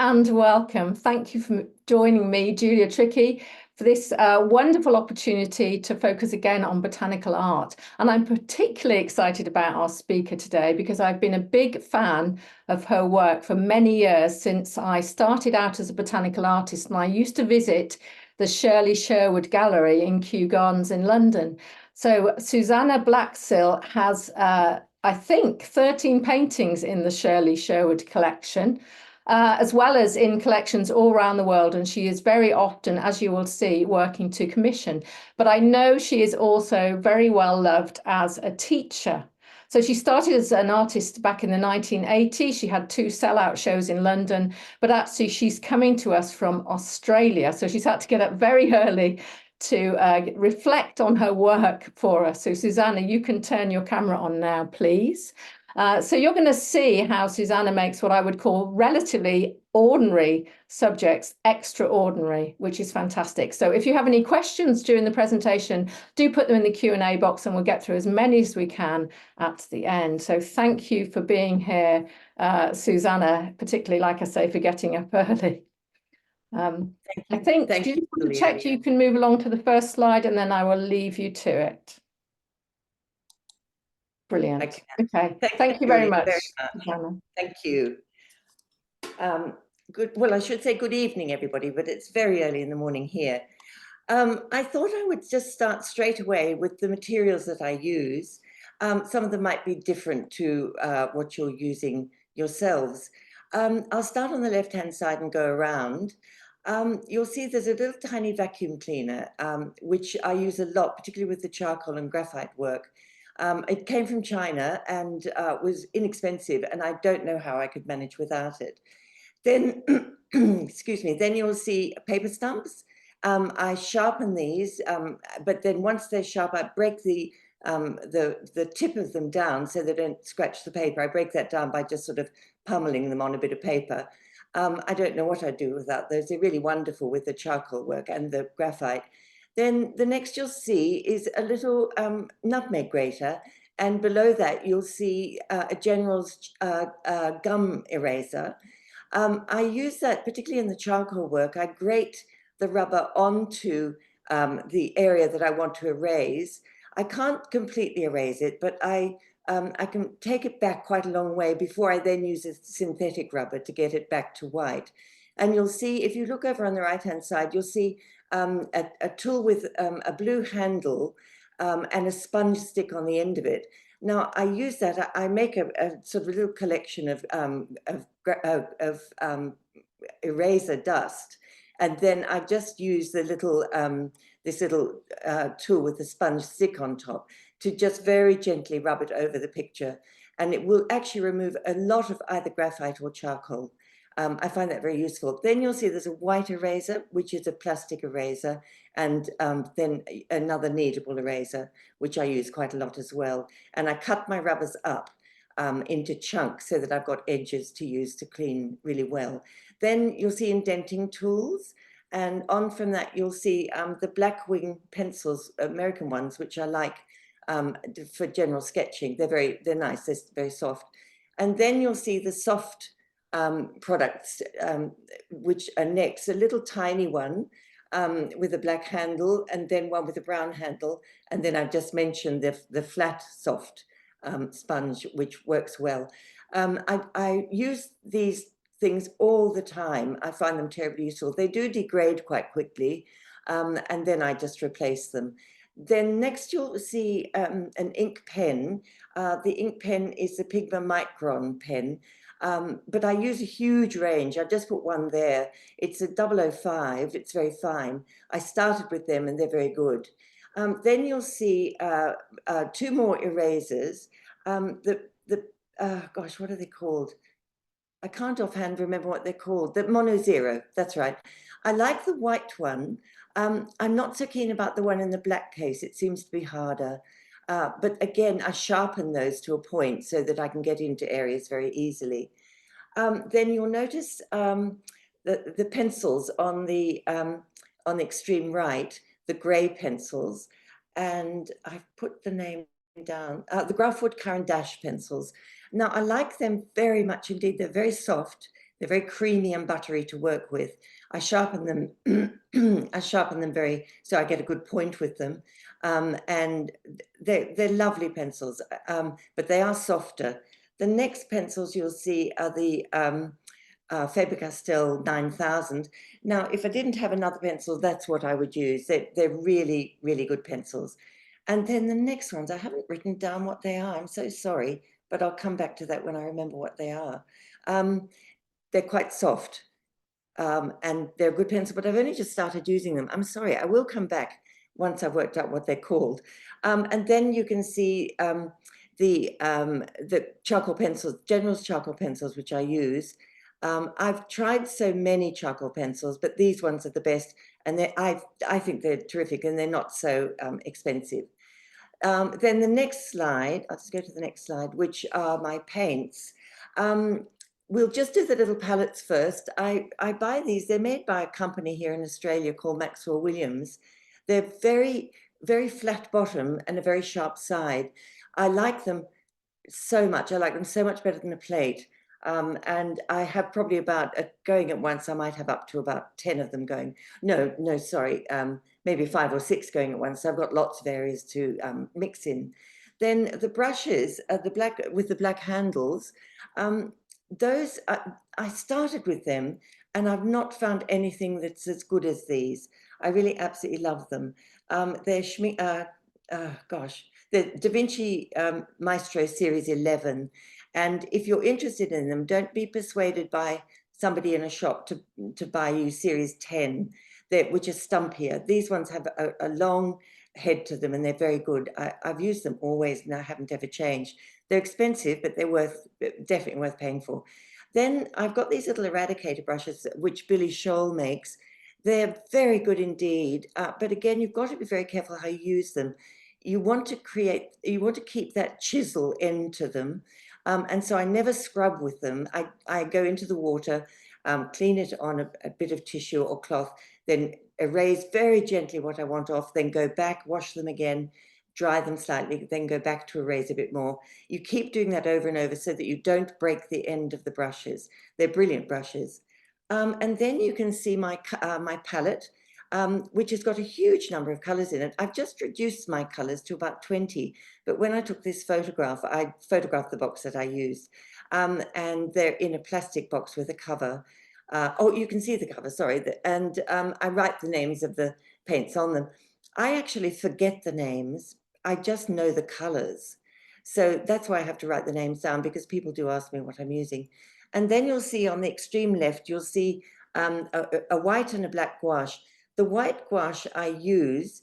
and welcome. Thank you for joining me, Julia Trickey, for this wonderful opportunity to focus again on botanical art. And I'm particularly excited about our speaker today because I've been a big fan of her work for many years since I started out as a botanical artist, and I used to visit the Shirley Sherwood Gallery in Kew Gardens in London. So Susannah Blaxill has, I think, 13 paintings in the Shirley Sherwood collection. As well as in collections all around the world. And she is very often, as you will see, working to commission. But I know she is also very well loved as a teacher. So she started as an artist back in the 1980s. She had 2 sellout shows in London, but actually she's coming to us from Australia. So she's had to get up very early to reflect on her work for us. So Susannah, you can turn your camera on now, please. So you're going to see how Susannah makes what I would call relatively ordinary subjects extraordinary, which is fantastic. So if you have any questions during the presentation, do put them in the Q&A box and we'll get through as many as we can at the end. So thank you for being here, Susannah, particularly, like I say, for getting up early. I think, do you want to check you can move along to the first slide and then I will leave you to it. Brilliant. Okay. Thank you very much. Thank you. Well, I should say good evening, everybody, but it's very early in the morning here. I thought I would just start straight away with the materials that I use. Some of them might be different to what you're using yourselves. I'll start on the left-hand side and go around. You'll see there's a little tiny vacuum cleaner, which I use a lot, particularly with the charcoal and graphite work. It came from China and was inexpensive, and I don't know how I could manage without it. Then, excuse me, then you'll see paper stumps. I sharpen these, but then once they're sharp, I break the tip of them down so they don't scratch the paper. I break that down by just sort of pummeling them on a bit of paper. I don't know what I'd do without those. They're really wonderful with the charcoal work and the graphite. Then the next you'll see is a little nutmeg grater, and below that you'll see a General's gum eraser. I use that particularly in the charcoal work. I grate the rubber onto the area that I want to erase. I can't completely erase it, but I can take it back quite a long way before I then use a synthetic rubber to get it back to white. And you'll see, if you look over on the right-hand side, you'll see a tool with a blue handle and a sponge stick on the end of it. Now I use that. I make a sort of little collection of eraser dust, and then I just use the little this little tool with the sponge stick on top to just very gently rub it over the picture, and it will actually remove a lot of either graphite or charcoal. I find that very useful. Then you'll see there's a white eraser, which is a plastic eraser, and then another kneadable eraser, which I use quite a lot as well. And I cut my rubbers up into chunks so that I've got edges to use to clean really well. Then you'll see indenting tools, and on from that you'll see the black wing pencils, American ones, which I like for general sketching. They're nice, they're very soft. And then you'll see the soft products, which are next, a little tiny one with a black handle, and then one with a brown handle, and then I've just mentioned the flat soft sponge, which works well. I use these things all the time. I find them terribly useful. They do degrade quite quickly, and then I just replace them. Then next you'll see an ink pen. The ink pen is the Pigma Micron pen. But I use a huge range. I just put one there. It's a 005. It's very fine. I started with them and they're very good. Then you'll see 2 more erasers. Gosh, what are they called? I can't offhand remember what they're called. The Mono Zero, that's right. I like the white one. I'm not so keen about the one in the black case. It seems to be harder. But again, I sharpen those to a point so that I can get into areas very easily. Then you'll notice the pencils on the extreme right, the grey pencils, and I've put the name down, the Graphwood Caran d'Ache pencils. Now, I like them very much indeed. They're very soft. They're very creamy and buttery to work with. I sharpen them, I sharpen them so I get a good point with them. And they're lovely pencils, but they are softer. The next pencils you'll see are the Faber-Castell 9000. Now, if I didn't have another pencil, that's what I would use. They're really, really good pencils. And then the next ones, I haven't written down what they are. I'm so sorry, but I'll come back to that when I remember what they are. They're quite soft, and they're a good pencil, but I've only just started using them. I'm sorry, I will come back once I've worked out what they're called. And then you can see the charcoal pencils, General's charcoal pencils, which I use. I've tried so many charcoal pencils, but these ones are the best, and I think they're terrific, and they're not so expensive. Then the next slide, I'll just go to the next slide, which are my paints. We'll just do the little palettes first. I buy these, they're made by a company here in Australia called Maxwell Williams. They're very, very flat bottom and a very sharp side. I like them so much. I like them so much better than a plate. And I have probably about, going at once, I might have up to about 10 of them going. No, sorry, maybe 5 or 6 going at once. So I've got lots of areas to mix in. Then the brushes, the black with the black handles, those, I started with them and I've not found anything that's as good as these. I really absolutely love them. They're the Da Vinci Maestro Series 11. And if you're interested in them, don't be persuaded by somebody in a shop to buy you Series 10, which is stumpier. These ones have a long head to them and they're very good. I've used them always and I haven't ever changed. They're expensive, but they're definitely worth paying for. Then I've got these little eradicator brushes, which Billy Scholl makes. They're very good indeed. But again, you've got to be very careful how you use them. You want to keep that chisel end to them. And so I never scrub with them. I go into the water, clean it on a bit of tissue or cloth, then erase very gently what I want off, then go back, wash them again, dry them slightly, then go back to erase a bit more. You keep doing that over and over so that you don't break the end of the brushes. They're brilliant brushes. And then you can see my palette, which has got a huge number of colors in it. I've just reduced my colors to about 20, but when I took this photograph, I photographed the box that I used, and they're in a plastic box with a cover. Oh, you can see the cover, sorry. And I write the names of the paints on them. I actually forget the names. I just know the colors. So that's why I have to write the names down, because people do ask me what I'm using. And then you'll see on the extreme left, you'll see a white and a black gouache. The white gouache I use,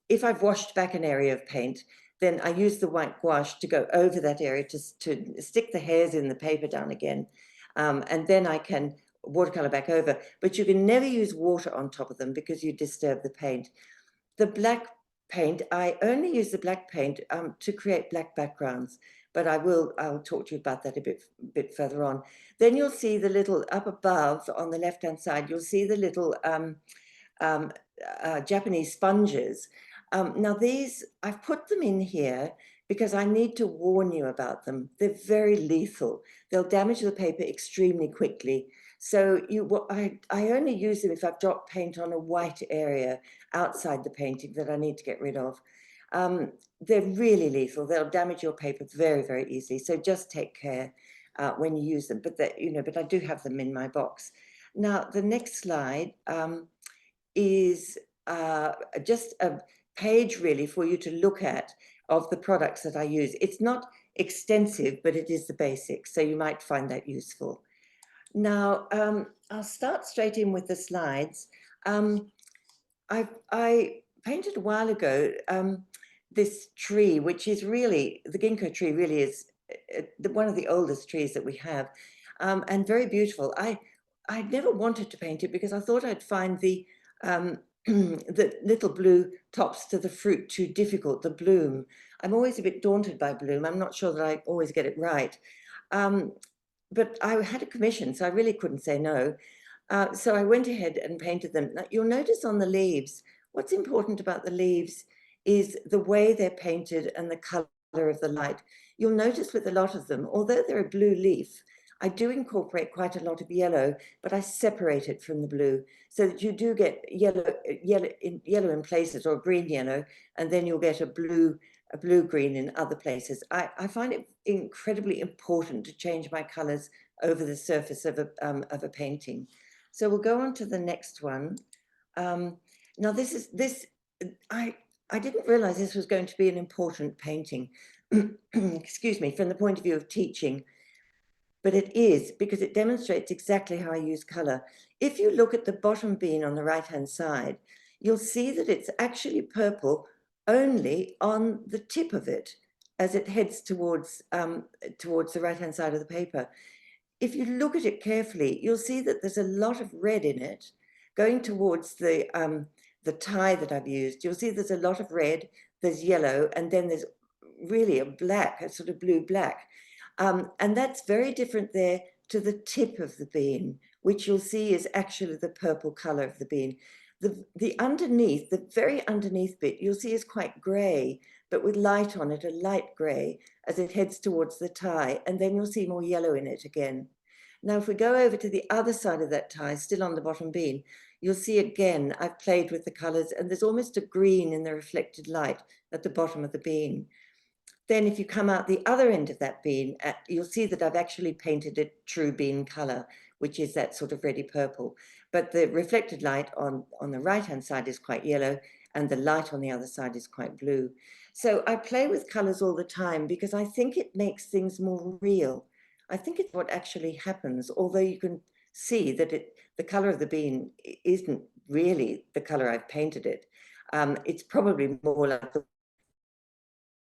if I've washed back an area of paint, then I use the white gouache to go over that area to stick the hairs in the paper down again. And then I can watercolor back over. But you can never use water on top of them because you disturb the paint. The black paint, I only use the black paint to create black backgrounds, but I'll talk to you about that a bit further on. Then you'll see the little, up above on the left-hand side, you'll see the little Japanese sponges. Now these, I've put them in here because I need to warn you about them. They're very lethal. They'll damage the paper extremely quickly. So I only use them if I've dropped paint on a white area outside the painting that I need to get rid of. They're really lethal. They'll damage your paper very, very easily. So just take care when you use them. But I do have them in my box. Now the next slide is just a page really for you to look at of the products that I use. It's not extensive, but it is the basics. So you might find that useful. Now, I'll start straight in with the slides. I painted a while ago this tree, which is really, the ginkgo tree really is one of the oldest trees that we have, and very beautiful. I never wanted to paint it because I thought I'd find the little blue tops to the fruit too difficult, the bloom. I'm always a bit daunted by bloom. I'm not sure that I always get it right. But I had a commission, so I really couldn't say no. So I went ahead and painted them. Now, you'll notice on the leaves, what's important about the leaves is the way they're painted and the color of the light. You'll notice with a lot of them, although they're a blue leaf, I do incorporate quite a lot of yellow, but I separate it from the blue so that you do get yellow in places, or green yellow, and then you'll get a blue green in other places. I find it incredibly important to change my colors over the surface of a painting. So we'll go on to the next one. Now I didn't realize this was going to be an important painting, excuse me, from the point of view of teaching, but it is, because it demonstrates exactly how I use color. If you look at the bottom bean on the right-hand side, you'll see that it's actually purple only on the tip of it as it heads towards the right-hand side of the paper. If you look at it carefully, you'll see that there's a lot of red in it going towards the tie that I've used. You'll see there's a lot of red, there's yellow, and then there's really a black, a sort of blue-black. And that's very different there to the tip of the bean, which you'll see is actually the purple color of the bean. The underneath, the very underneath bit, you'll see is quite gray, but with light on it, a light gray, as it heads towards the tie, and then you'll see more yellow in it again. Now, if we go over to the other side of that tie, still on the bottom bean, you'll see again, I've played with the colors, and there's almost a green in the reflected light at the bottom of the bean. Then if you come out the other end of that bean, you'll see that I've actually painted it true bean color, which is that sort of reddy purple. But the reflected light on the right-hand side is quite yellow, and the light on the other side is quite blue. So I play with colors all the time because I think it makes things more real. I think it's what actually happens, although you can see that the color of the bean isn't really the color I've painted it. It's probably more like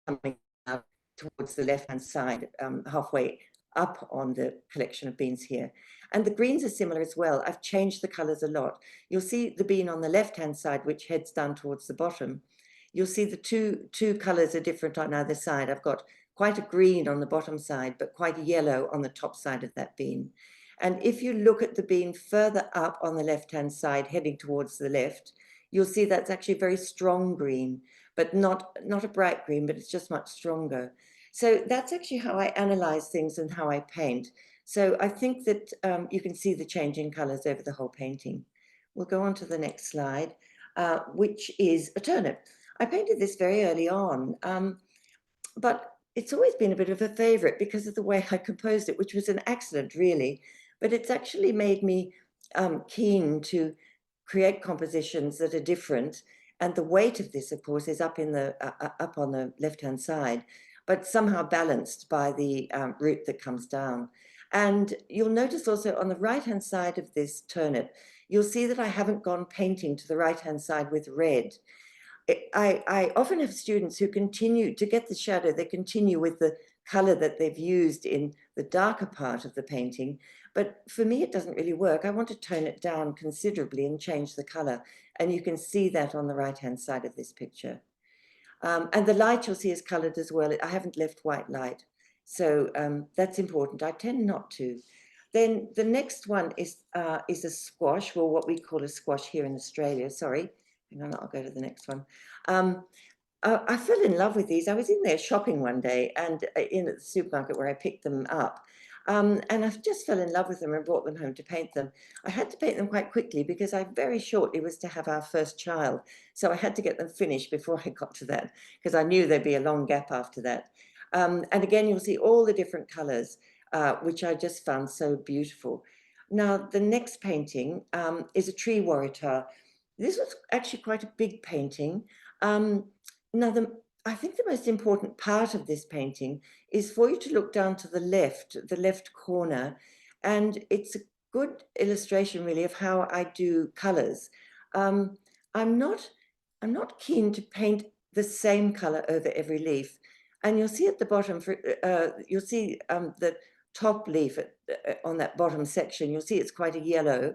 coming out towards the left-hand side, halfway up on the collection of beans here. And the greens are similar as well. I've changed the colors a lot. You'll see the bean on the left-hand side, which heads down towards the bottom. You'll see the two colors are different on either side. I've got quite a green on the bottom side, but quite a yellow on the top side of that bean. And if you look at the bean further up on the left-hand side, heading towards the left, you'll see that's actually a very strong green, but not a bright green, but it's just much stronger. So that's actually how I analyze things and how I paint. So I think that you can see the change in colors over the whole painting. We'll go on to the next slide, which is a turnip. I painted this very early on, but it's always been a bit of a favorite because of the way I composed it, which was an accident really, but it's actually made me keen to create compositions that are different. And the weight of this, of course, is up on the left-hand side, but somehow balanced by the root that comes down. And you'll notice also on the right-hand side of this turnip, you'll see that I haven't gone painting to the right-hand side with red. I often have students who continue to get the shadow, they continue with the color that they've used in the darker part of the painting. But for me, it doesn't really work. I want to tone it down considerably and change the color. And you can see that on the right-hand side of this picture. And the light you'll see is colored as well. I haven't left white light. So that's important. I tend not to. Then the next one is a squash, or what we call a squash here in Australia. Sorry. Hang on, I'll go to the next one. I fell in love with these. I was in there shopping one day and in the supermarket where I picked them up. And I just fell in love with them and brought them home to paint them. I had to paint them quite quickly because I very shortly was to have our first child. So I had to get them finished before I got to that because I knew there'd be a long gap after that. And again, you'll see all the different colors, which I just found so beautiful. Now, the next painting is a tree waratah. This was actually quite a big painting. Now, I think the most important part of this painting is for you to look down to the left corner, and it's a good illustration really of how I do colors. I'm not keen to paint the same color over every leaf, and you'll see at the bottom, you'll see the top leaf on that bottom section, you'll see it's quite a yellow,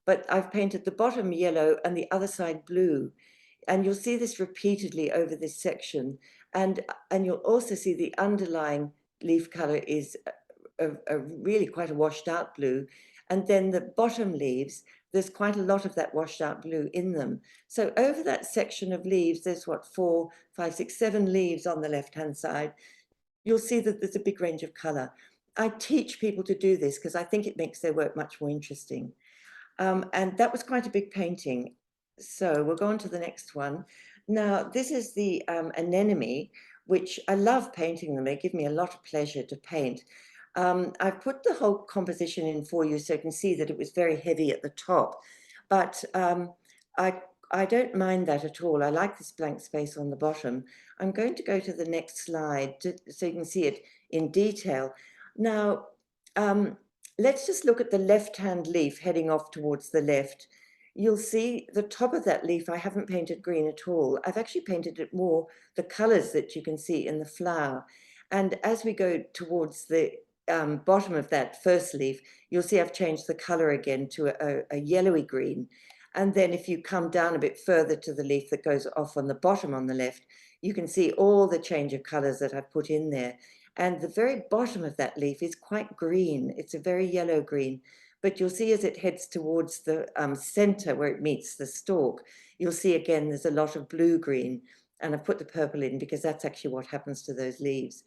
but I've painted the bottom yellow and the other side blue. And you'll see this repeatedly over this section. And you'll also see the underlying leaf color is a really quite a washed out blue. And then the bottom leaves, there's quite a lot of that washed out blue in them. So over that section of leaves, there's what, 4, 5, 6, 7 leaves on the left-hand side. You'll see that there's a big range of color. I teach people to do this because I think it makes their work much more interesting. And that was quite a big painting. So we'll go on to the next one. Now, this is the anemone, which I love painting them. They give me a lot of pleasure to paint. I've put the whole composition in for you so you can see that it was very heavy at the top. But I, I don't mind that at all. I like this blank space on the bottom. I'm going to go to the next slide so you can see it in detail. Now, let's just look at the left-hand leaf heading off towards the left. You'll see the top of that leaf, I haven't painted green at all. I've actually painted it more, the colors that you can see in the flower. And as we go towards the bottom of that first leaf, you'll see I've changed the color again to a yellowy green. And then if you come down a bit further to the leaf that goes off on the bottom on the left, you can see all the change of colors that I've put in there. And the very bottom of that leaf is quite green. It's a very yellow green. But you'll see as it heads towards the center where it meets the stalk, you'll see again there's a lot of blue-green. And I've put the purple in because that's actually what happens to those leaves.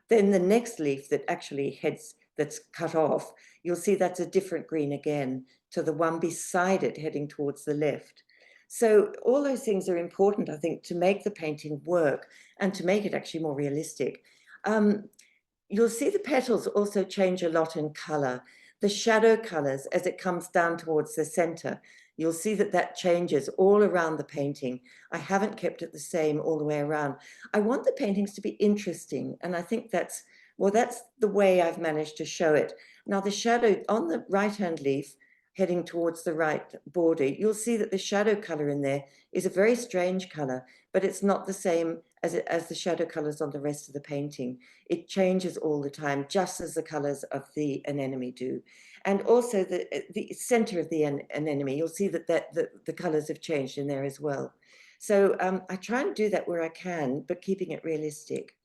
Then the next leaf that actually heads, that's cut off, you'll see that's a different green again to the one beside it heading towards the left. So all those things are important, I think, to make the painting work and to make it actually more realistic. You'll see the petals also change a lot in color. The shadow colors, as it comes down towards the center, you'll see that that changes all around the painting. I haven't kept it the same all the way around. I want the paintings to be interesting, and I think that's, well, that's the way I've managed to show it. Now, the shadow on the right-hand leaf, heading towards the right border, you'll see that the shadow color in there is a very strange color, but it's not the same as the shadow colors on the rest of the painting. It changes all the time, just as the colors of the anemone do. And also the center of the anemone, you'll see that the colors have changed in there as well. So I try and do that where I can, but keeping it realistic.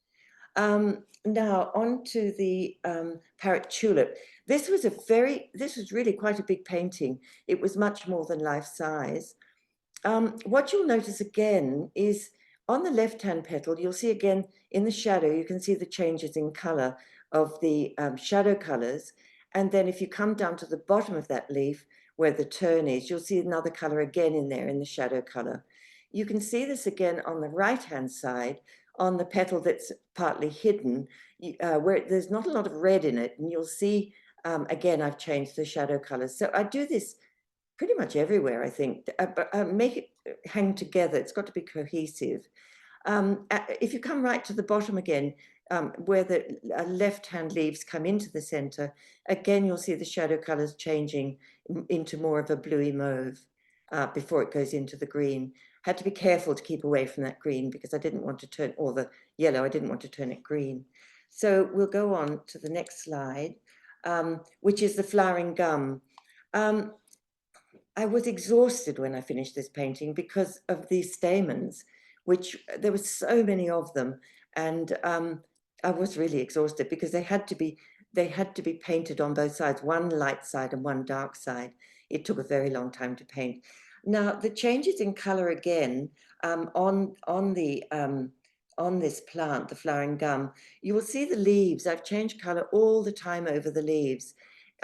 Now on to the parrot tulip. This was really quite a big painting. It was much more than life size. What you'll notice again is on the left-hand petal, you'll see again in the shadow, you can see the changes in color of the shadow colors. And then if you come down to the bottom of that leaf where the turn is, you'll see another color again in there in the shadow color. You can see this again on the right-hand side on the petal that's partly hidden, where there's not a lot of red in it. And you'll see, again, I've changed the shadow colors. So I do this pretty much everywhere, I think, but make it hang together. It's got to be cohesive. If you come right to the bottom again, where the left-hand leaves come into the center, again, you'll see the shadow colors changing into more of a bluey mauve before it goes into the green. Had to be careful to keep away from that green because I didn't want to turn, or the yellow, I didn't want to turn it green. So we'll go on to the next slide, which is the flowering gum. I was exhausted when I finished this painting because of these stamens, which there were so many of them. And I was really exhausted because they had to be painted on both sides, one light side and one dark side. It took a very long time to paint. Now, the changes in color again on this plant, the flowering gum, you will see the leaves. I've changed color all the time over the leaves.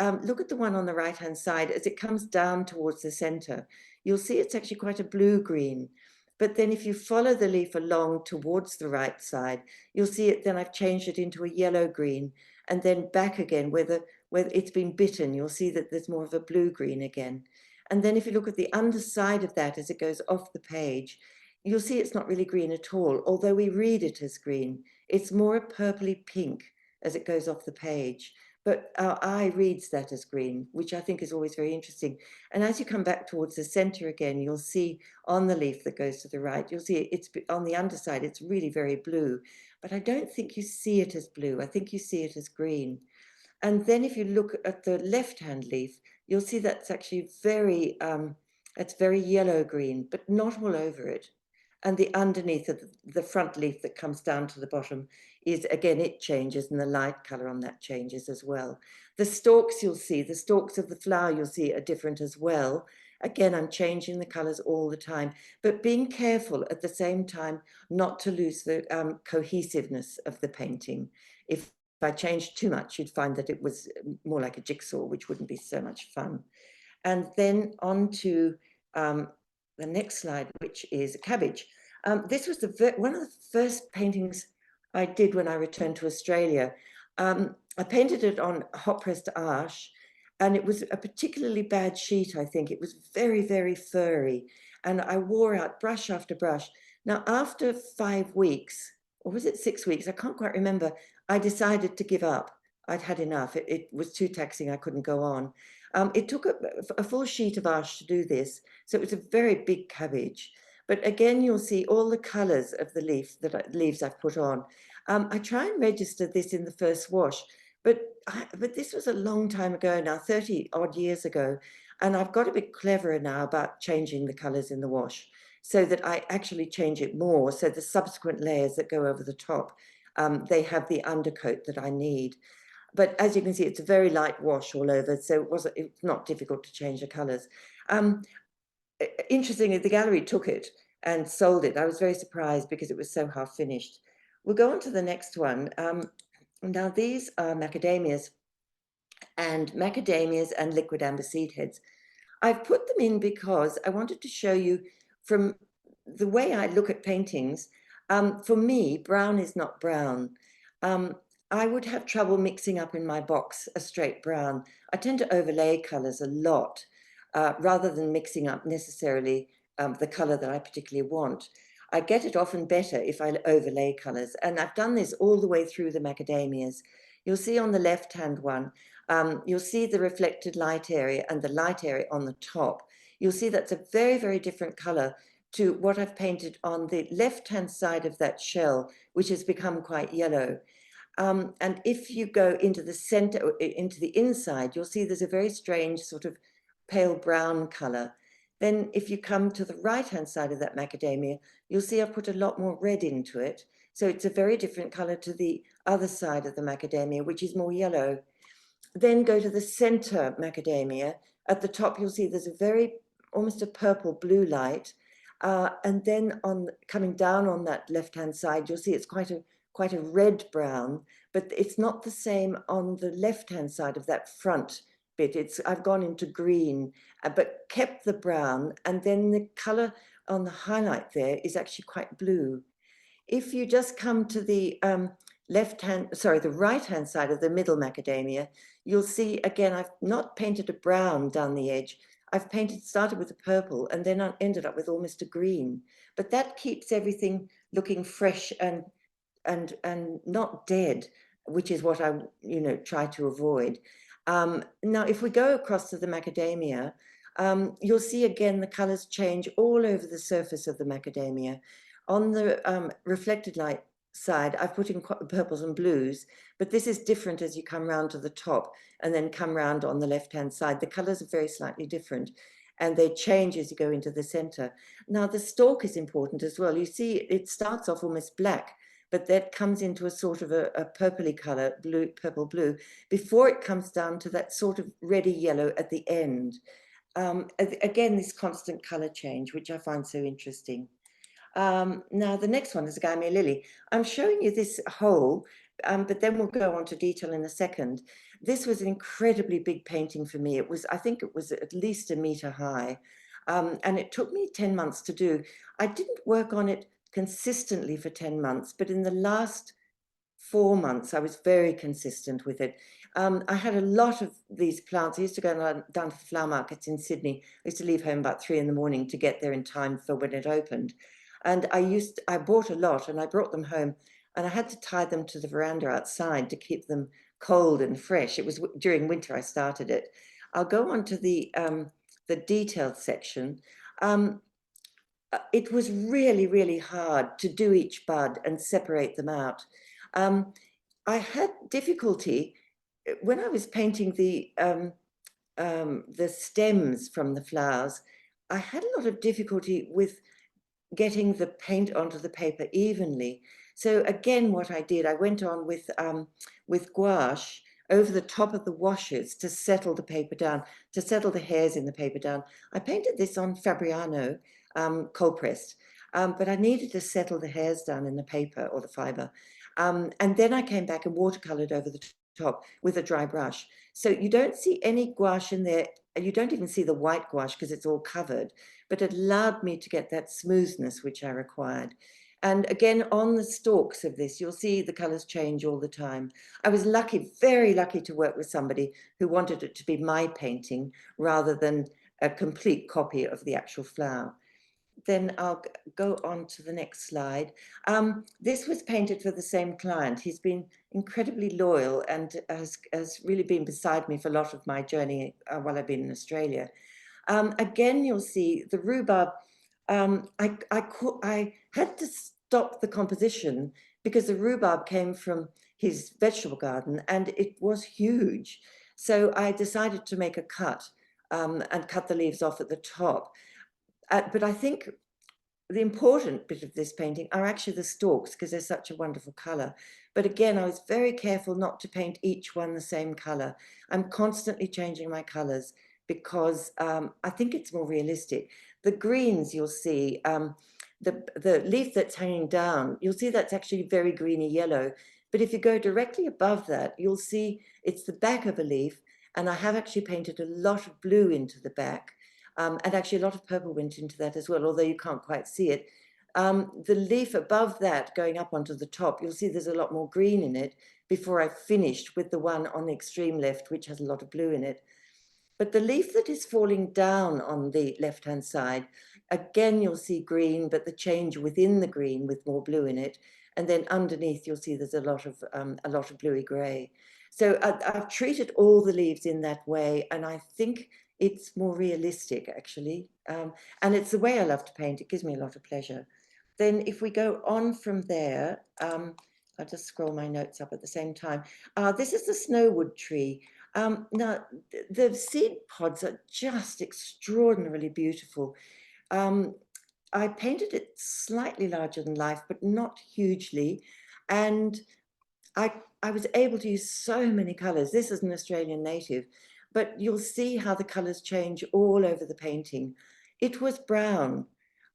Look at the one on the right-hand side. As it comes down towards the center, you'll see it's actually quite a blue-green. But then if you follow the leaf along towards the right side, you'll see it, then I've changed it into a yellow-green, and then back again where it's been bitten, you'll see that there's more of a blue-green again. And then if you look at the underside of that as it goes off the page, you'll see it's not really green at all, although we read it as green. It's more a purpley pink as it goes off the page. But our eye reads that as green, which I think is always very interesting. And as you come back towards the center again, you'll see on the leaf that goes to the right, you'll see it's on the underside, it's really very blue. But I don't think you see it as blue. I think you see it as green. And then if you look at the left-hand leaf, you'll see that's actually it's very yellow-green, but not all over it. And the underneath of the front leaf that comes down to the bottom is, again, it changes, and the light color on that changes as well. The stalks you'll see, the stalks of the flower you'll see are different as well. Again, I'm changing the colors all the time, but being careful at the same time not to lose the cohesiveness of the painting. If If I changed too much, you'd find that it was more like a jigsaw, which wouldn't be so much fun. And then on to the next slide, which is cabbage. This was one of the first paintings I did when I returned to Australia. I painted it on hot pressed ash, and it was a particularly bad sheet, I think. It was very, very furry, and I wore out brush after brush. Now, after 5 weeks, or was it 6 weeks? I can't quite remember. I decided to give up. I'd had enough. It was too taxing. I couldn't go on. It took a full sheet of ash to do this, so it was a very big cabbage. But again, you'll see all the colours of the leaves I've put on. I try and register this in the first wash, but this was a long time ago now, 30 odd years ago, and I've got a bit cleverer now about changing the colours in the wash so that I actually change it more, so the subsequent layers that go over the top, they have the undercoat that I need. But as you can see, it's a very light wash all over, so it's not difficult to change the colours. Interestingly, the gallery took it and sold it. I was very surprised because it was so half finished. We'll go on to the next one. Now, these are macadamias and liquid amber seed heads. I've put them in because I wanted to show you from the way I look at paintings. For me, brown is not brown. I would have trouble mixing up in my box a straight brown. I tend to overlay colours a lot rather than mixing up necessarily the colour that I particularly want. I get it often better if I overlay colours, and I've done this all the way through the macadamias. You'll see on the left-hand one, you'll see the reflected light area and the light area on the top. You'll see that's a very, very different colour to what I've painted on the left-hand side of that shell, which has become quite yellow. And if you go into the center, into the inside, you'll see there's a very strange sort of pale brown color. Then if you come to the right-hand side of that macadamia, you'll see I've put a lot more red into it. So it's a very different color to the other side of the macadamia, which is more yellow. Then go to the center macadamia. At the top, you'll see there's a very, almost a purple blue light. And then coming down on that left-hand side, you'll see it's quite a red brown, but it's not the same on the left-hand side of that front bit. I've gone into green, but kept the brown, and then the color on the highlight there is actually quite blue. If you just come to the the right-hand side of the middle macadamia, you'll see again, I've not painted a brown down the edge. I've started with a purple and then I ended up with almost a green, but that keeps everything looking fresh and not dead, which is what I, try to avoid. Now, if we go across to the macadamia, you'll see again the colors change all over the surface of the macadamia. On the reflected light side, I've put in purples and blues, but this is different as you come round to the top and then come round on the left-hand side. The colors are very slightly different and they change as you go into the center. Now, the stalk is important as well. You see, it starts off almost black, but that comes into a sort of a purpley color, purple blue, before it comes down to that sort of reddy yellow at the end. Again, this constant color change, which I find so interesting. Now, the next one is a Gamay lily. I'm showing you this whole, but then we'll go on to detail in a second. This was an incredibly big painting for me. I think it was at least 1 meter high, and it took me 10 months to do. I didn't work on it consistently for 10 months, but in the last 4 months, I was very consistent with it. I had a lot of these plants. I used to go down to the flower markets in Sydney. I used to leave home about 3 in the morning to get there in time for when it opened. And I bought a lot and I brought them home and I had to tie them to the veranda outside to keep them cold and fresh. It was during winter I started it. I'll go on to the detailed section. It was really, really hard to do each bud and separate them out. I had difficulty when I was painting the stems from the flowers. I had a lot of difficulty with getting the paint onto the paper evenly. So again, what I did, I went on with gouache over the top of the washes to settle the paper down, to settle the hairs in the paper down. I painted this on Fabriano, cold pressed, but I needed to settle the hairs down in the paper or the fiber. And then I came back and watercolored over the top with a dry brush. So you don't see any gouache in there. You don't even see the white gouache because it's all covered, but it allowed me to get that smoothness which I required. And again, on the stalks of this, you'll see the colors change all the time. I was lucky, very lucky to work with somebody who wanted it to be my painting rather than a complete copy of the actual flower. Then I'll go on to the next slide. This was painted for the same client. He's been incredibly loyal and has really been beside me for a lot of my journey while I've been in Australia. Again, you'll see the rhubarb. I had to stop the composition because the rhubarb came from his vegetable garden and it was huge. So I decided to make a cut and cut the leaves off at the top. But I think the important bit of this painting are actually the stalks because they're such a wonderful color. But again, I was very careful not to paint each one the same color. I'm constantly changing my colors because I think it's more realistic. The greens you'll see, the leaf that's hanging down, you'll see that's actually very greeny yellow. But if you go directly above that, you'll see it's the back of a leaf. And I have actually painted a lot of blue into the back. And actually a lot of purple went into that as well, although you can't quite see it. The leaf above that going up onto the top, you'll see there's a lot more green in it before I finished with the one on the extreme left, which has a lot of blue in it. But the leaf that is falling down on the left-hand side, again, you'll see green, but the change within the green with more blue in it. And then underneath, you'll see there's a lot of bluey gray. So I've treated all the leaves in that way, and I think it's more realistic, actually. And it's the way I love to paint. It gives me a lot of pleasure. Then if we go on from there, I'll just scroll my notes up at the same time. This is the snowwood tree. Now, the seed pods are just extraordinarily beautiful. I painted it slightly larger than life, but not hugely. And I was able to use so many colors. This is an Australian native, but you'll see how the colors change all over the painting. It was brown,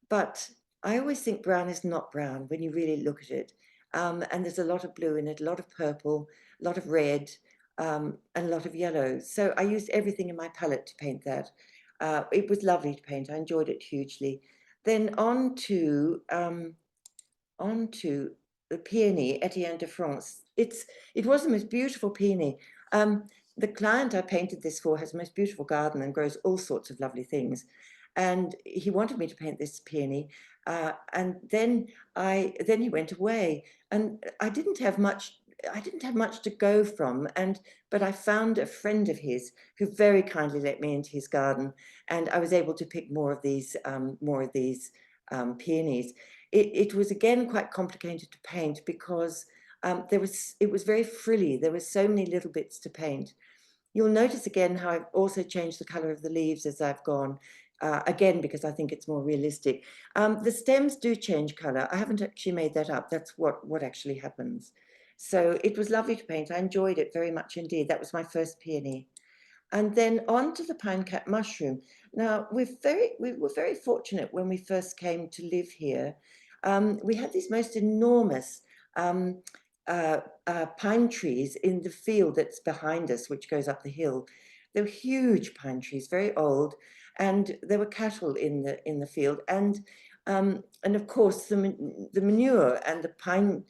but I always think brown is not brown when you really look at it. And there's a lot of blue in it, a lot of purple, a lot of red, and a lot of yellow. So I used everything in my palette to paint that. It was lovely to paint. I enjoyed it hugely. Then on to the peony, Etienne de France. It was the most beautiful peony. The client I painted this for has the most beautiful garden and grows all sorts of lovely things. And he wanted me to paint this peony. And then he went away. And I didn't have much to go from. But I found a friend of his who very kindly let me into his garden. And I was able to pick more of these peonies. It was again quite complicated to paint because it was very frilly. There were so many little bits to paint. You'll notice again how I've also changed the color of the leaves as I've gone, again, because I think it's more realistic. The stems do change color. I haven't actually made that up. That's what actually happens. So it was lovely to paint. I enjoyed it very much indeed. That was my first peony. And then on to the pine cap mushroom. Now, we were very fortunate when we first came to live here. We had these most enormous pine trees in the field that's behind us, which goes up the hill. They were huge pine trees, very old, and there were cattle in the field. And of course, the manure and the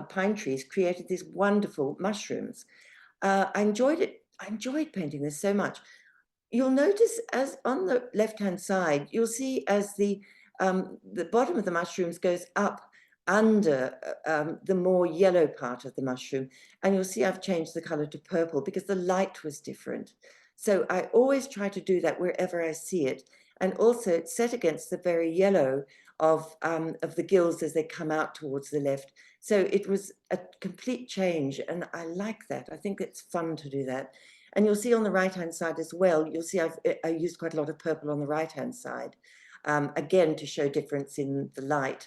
pine trees created these wonderful mushrooms. I enjoyed it. I enjoyed painting this so much. You'll notice as on the left-hand side, you'll see as the bottom of the mushrooms goes up under the more yellow part of the mushroom. And you'll see I've changed the color to purple because the light was different. So I always try to do that wherever I see it. And also it's set against the very yellow of the gills as they come out towards the left. So it was a complete change, and I like that. I think it's fun to do that. And you'll see on the right-hand side as well, you'll see I used quite a lot of purple on the right-hand side, again, to show difference in the light.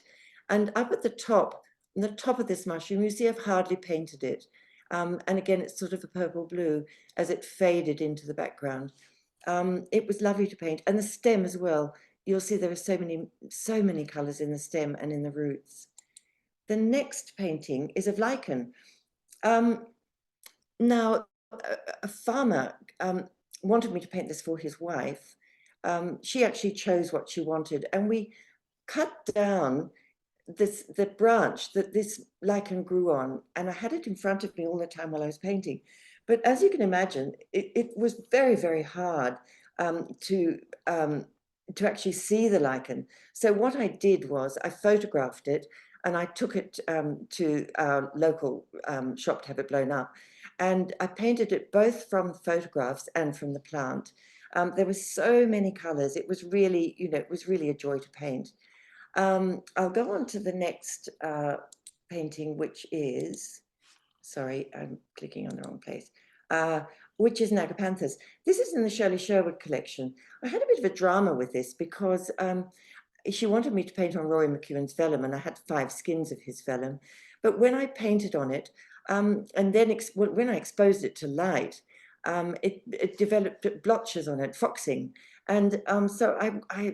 And up at the top, on the top of this mushroom, you see I've hardly painted it. And again, it's sort of a purple-blue as it faded into the background. It was lovely to paint. And the stem as well. You'll see there are so many colors in the stem and in the roots. the next painting is of lichen. Now, a farmer wanted me to paint this for his wife. She actually chose what she wanted, and we cut down the branch that this lichen grew on, and I had it in front of me all the time while I was painting. But as you can imagine, it was very, very hard to actually see the lichen. So what I did was I photographed it, and I took it to our local shop to have it blown up. And I painted it both from photographs and from the plant. There were so many colors. It was really, it was really a joy to paint. I'll go on to the next painting, which is, sorry, I'm clicking on the wrong place, which is Nagapanthus. This is in the Shirley Sherwood collection. I had a bit of a drama with this because she wanted me to paint on Rory McEwen's vellum, and I had 5 skins of his vellum. But when I painted on it, and then when I exposed it to light, it developed blotches on it, foxing. And so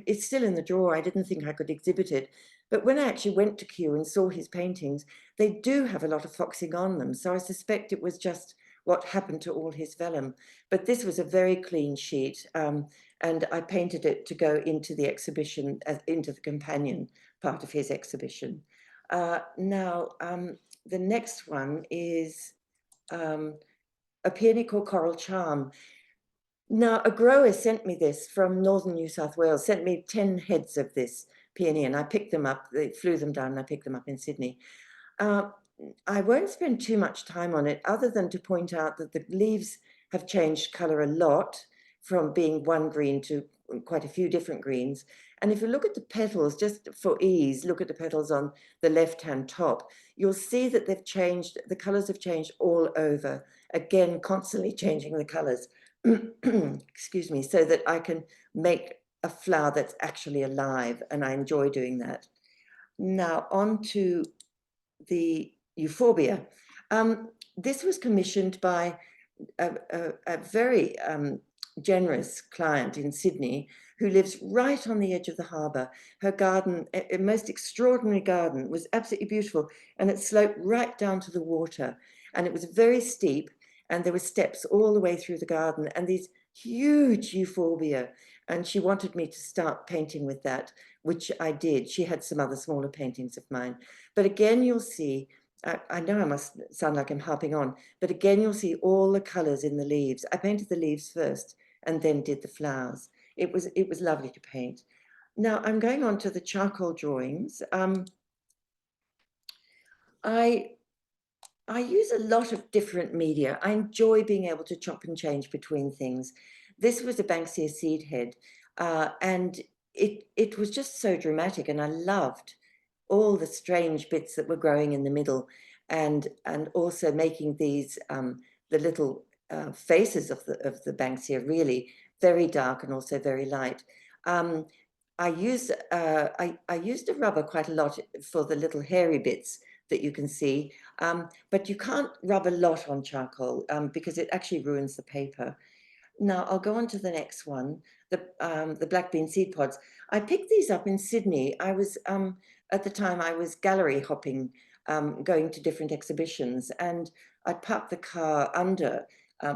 it's still in the drawer. I didn't think I could exhibit it. But when I actually went to Kew and saw his paintings, they do have a lot of foxing on them. So I suspect it was just what happened to all his vellum. But this was a very clean sheet. And I painted it to go into the exhibition, into the companion part of his exhibition. Now, the next one is a peony called Coral Charm. Now, a grower sent me this from northern New South Wales, sent me 10 heads of this peony, and I picked them up. They flew them down, and I picked them up in Sydney. I won't spend too much time on it, other than to point out that the leaves have changed color a lot, from being one green to quite a few different greens. And if you look at the petals, just for ease, look at the petals on the left-hand top, you'll see that they've changed, the colors have changed all over, again, constantly changing the colors, excuse me, so that I can make a flower that's actually alive, and I enjoy doing that. Now, on to the euphorbia. This was commissioned by a very generous client in Sydney who lives right on the edge of the harbour. Her garden, a most extraordinary garden, was absolutely beautiful, and it sloped right down to the water, and it was very steep, and there were steps all the way through the garden, and these huge euphorbia, and she wanted me to start painting with that, which I did. She had some other smaller paintings of mine, but again, you'll see, I know I must sound like I'm harping on, but again, you'll see all the colors in the leaves. I painted the leaves first and then did the flowers. It was lovely to paint. Now I'm going on to the charcoal drawings. I use a lot of different media. I enjoy being able to chop and change between things. This was a Banksia seed head, and it was just so dramatic, and I loved all the strange bits that were growing in the middle, and also making these the little faces of the Banksia really very dark and also very light. I used a rubber quite a lot for the little hairy bits that you can see, but you can't rub a lot on charcoal because it actually ruins the paper. Now I'll go on to the next one, the black bean seed pods. I picked these up in Sydney. I was, at the time I was gallery hopping, going to different exhibitions, and I parked the car under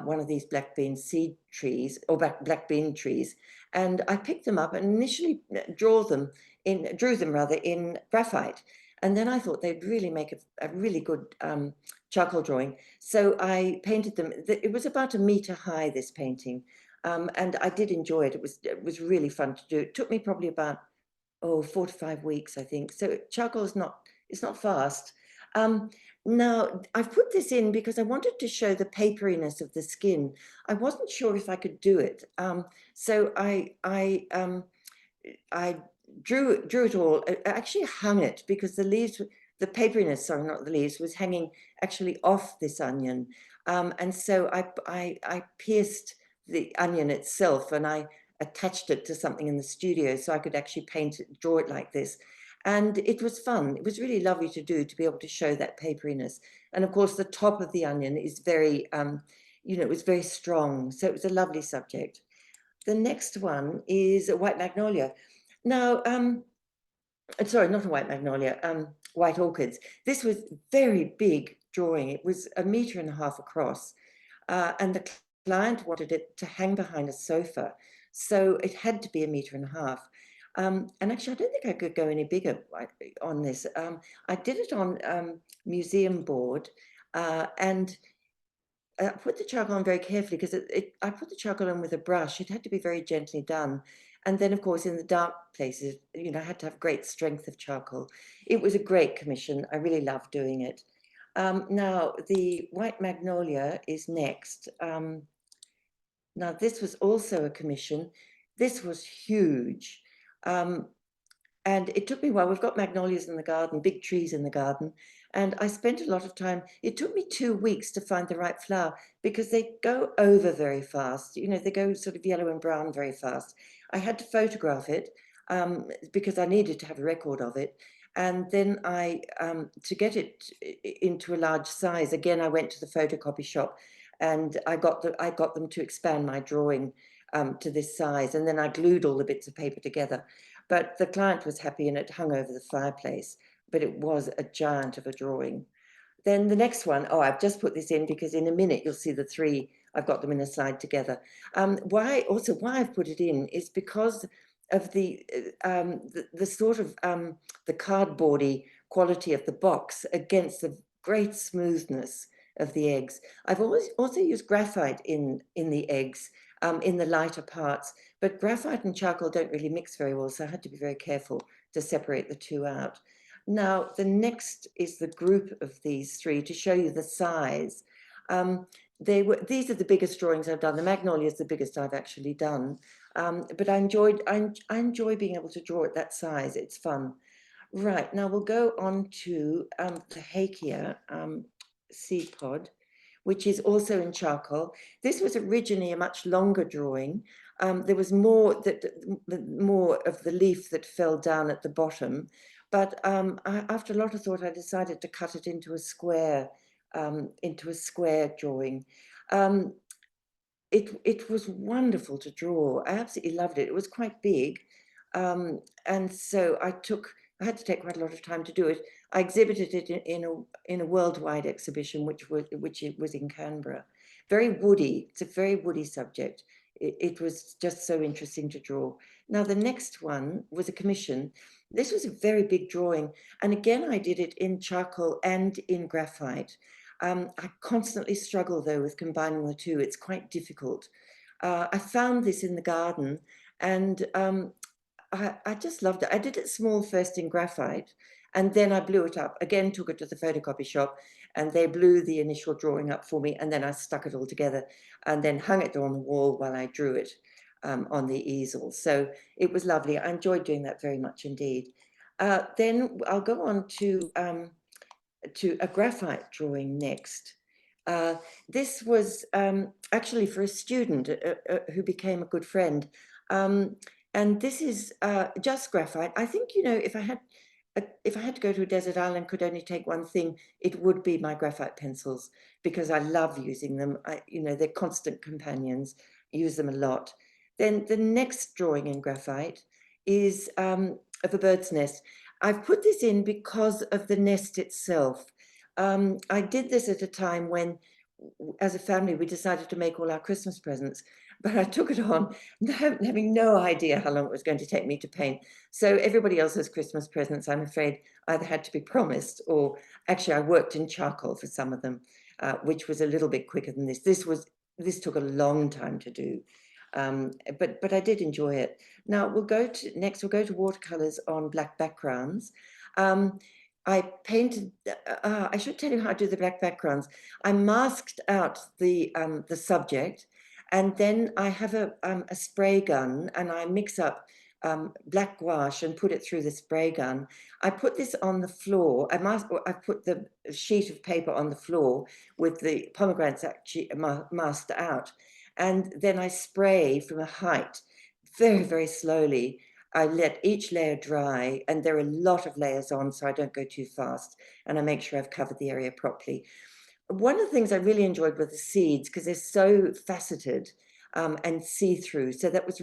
one of these black bean seed trees, or black bean trees, and I picked them up and initially drew them in graphite. And then I thought they'd really make a really good charcoal drawing. So I painted them. It was about 1 meter high, this painting. And I did enjoy it. It was really fun to do. It took me probably about, 4 to 5 weeks, I think. So charcoal is it's not fast. Now I've put this in because I wanted to show the paperiness of the skin. I wasn't sure if I could do it. So I drew it all. I actually hung it because the leaves, the paperiness, sorry, not the leaves, was hanging actually off this onion. And so I pierced the onion itself, and I attached it to something in the studio so I could actually draw it like this. And it was fun. It was really lovely to do, to be able to show that paperiness. And of course, the top of the onion is very, it was very strong. So it was a lovely subject. The next one is a white magnolia. Now, sorry, not a white magnolia, white orchids. This was very big drawing. It was 1.5 meters across, and the client wanted it to hang behind a sofa, so it had to be 1.5 meters. And actually, I don't think I could go any bigger on this. I did it on museum board, and I put the charcoal on very carefully because I put the charcoal on with a brush. It had to be very gently done. And then, of course, in the dark places, you know, I had to have great strength of charcoal. It was a great commission. I really loved doing it. Now, the white magnolia is next. Now, this was also a commission. This was huge. And it took me a while. We've got magnolias in the garden, big trees in the garden. And I spent a lot of time. It took me 2 weeks to find the right flower because they go over very fast. You know, they go sort of yellow and brown very fast. I had to photograph it because I needed to have a record of it. And then to get it into a large size, again, I went to the photocopy shop and I got them to expand my drawing to this size. And then I glued all the bits of paper together. But the client was happy and it hung over the fireplace, but it was a giant of a drawing. Then the next one, oh, I've just put this in because in a minute you'll see the three, I've got them in a slide together. Why I've put it in is because of the sort of the cardboardy quality of the box against the great smoothness of the eggs. I've always also used graphite in the eggs, in the lighter parts, but graphite and charcoal don't really mix very well, so I had to be very careful to separate the two out. Now, the next is the group of these three to show you the size. These are the biggest drawings I've done. The magnolia is the biggest I've actually done, but I enjoy being able to draw at that size. It's fun. Right, now we'll go on to the Hakea seed pod, which is also in charcoal. This was originally a much longer drawing. There was more of the leaf that fell down at the bottom, but after a lot of thought, I decided to cut it into a square drawing. It was wonderful to draw. I absolutely loved it. It was quite big, and so I had to take quite a lot of time to do it. I exhibited it in a worldwide exhibition, which was in Canberra. Very woody. It's a very woody subject. It was just so interesting to draw. Now, the next one was a commission. This was a very big drawing. And again, I did it in charcoal and in graphite. I constantly struggle, though, with combining the two. It's quite difficult. I found this in the garden and I just loved it. I did it small first in graphite, and then I blew it up. Again, took it to the photocopy shop, and they blew the initial drawing up for me, and then I stuck it all together, and then hung it on the wall while I drew it on the easel. So it was lovely. I enjoyed doing that very much indeed. Then I'll go on to a graphite drawing next. This was actually for a student who became a good friend. And this is just graphite. I think, you know, if I had to go to a desert island, could only take one thing, it would be my graphite pencils, because I love using them. You know, they're constant companions. I use them a lot. Then the next drawing in graphite is of a bird's nest. I've put this in because of the nest itself. I did this at a time when, as a family, we decided to make all our Christmas presents, but I took it on having no idea how long it was going to take me to paint. So everybody else's Christmas presents, I'm afraid, either had to be promised, or actually I worked in charcoal for some of them, which was a little bit quicker than this. This took a long time to do. But I did enjoy it. Now we'll go to watercolors on black backgrounds. I painted, I should tell you how I do the black backgrounds. I masked out the subject, and then I have a spray gun, and I mix up black gouache and put it through the spray gun. I put this on the floor. I put the sheet of paper on the floor with the pomegranates actually masked out. And then I spray from a height very, very slowly. I let each layer dry, and there are a lot of layers on, so I don't go too fast, and I make sure I've covered the area properly. One of the things I really enjoyed were the seeds, because they're so faceted and see-through. So that was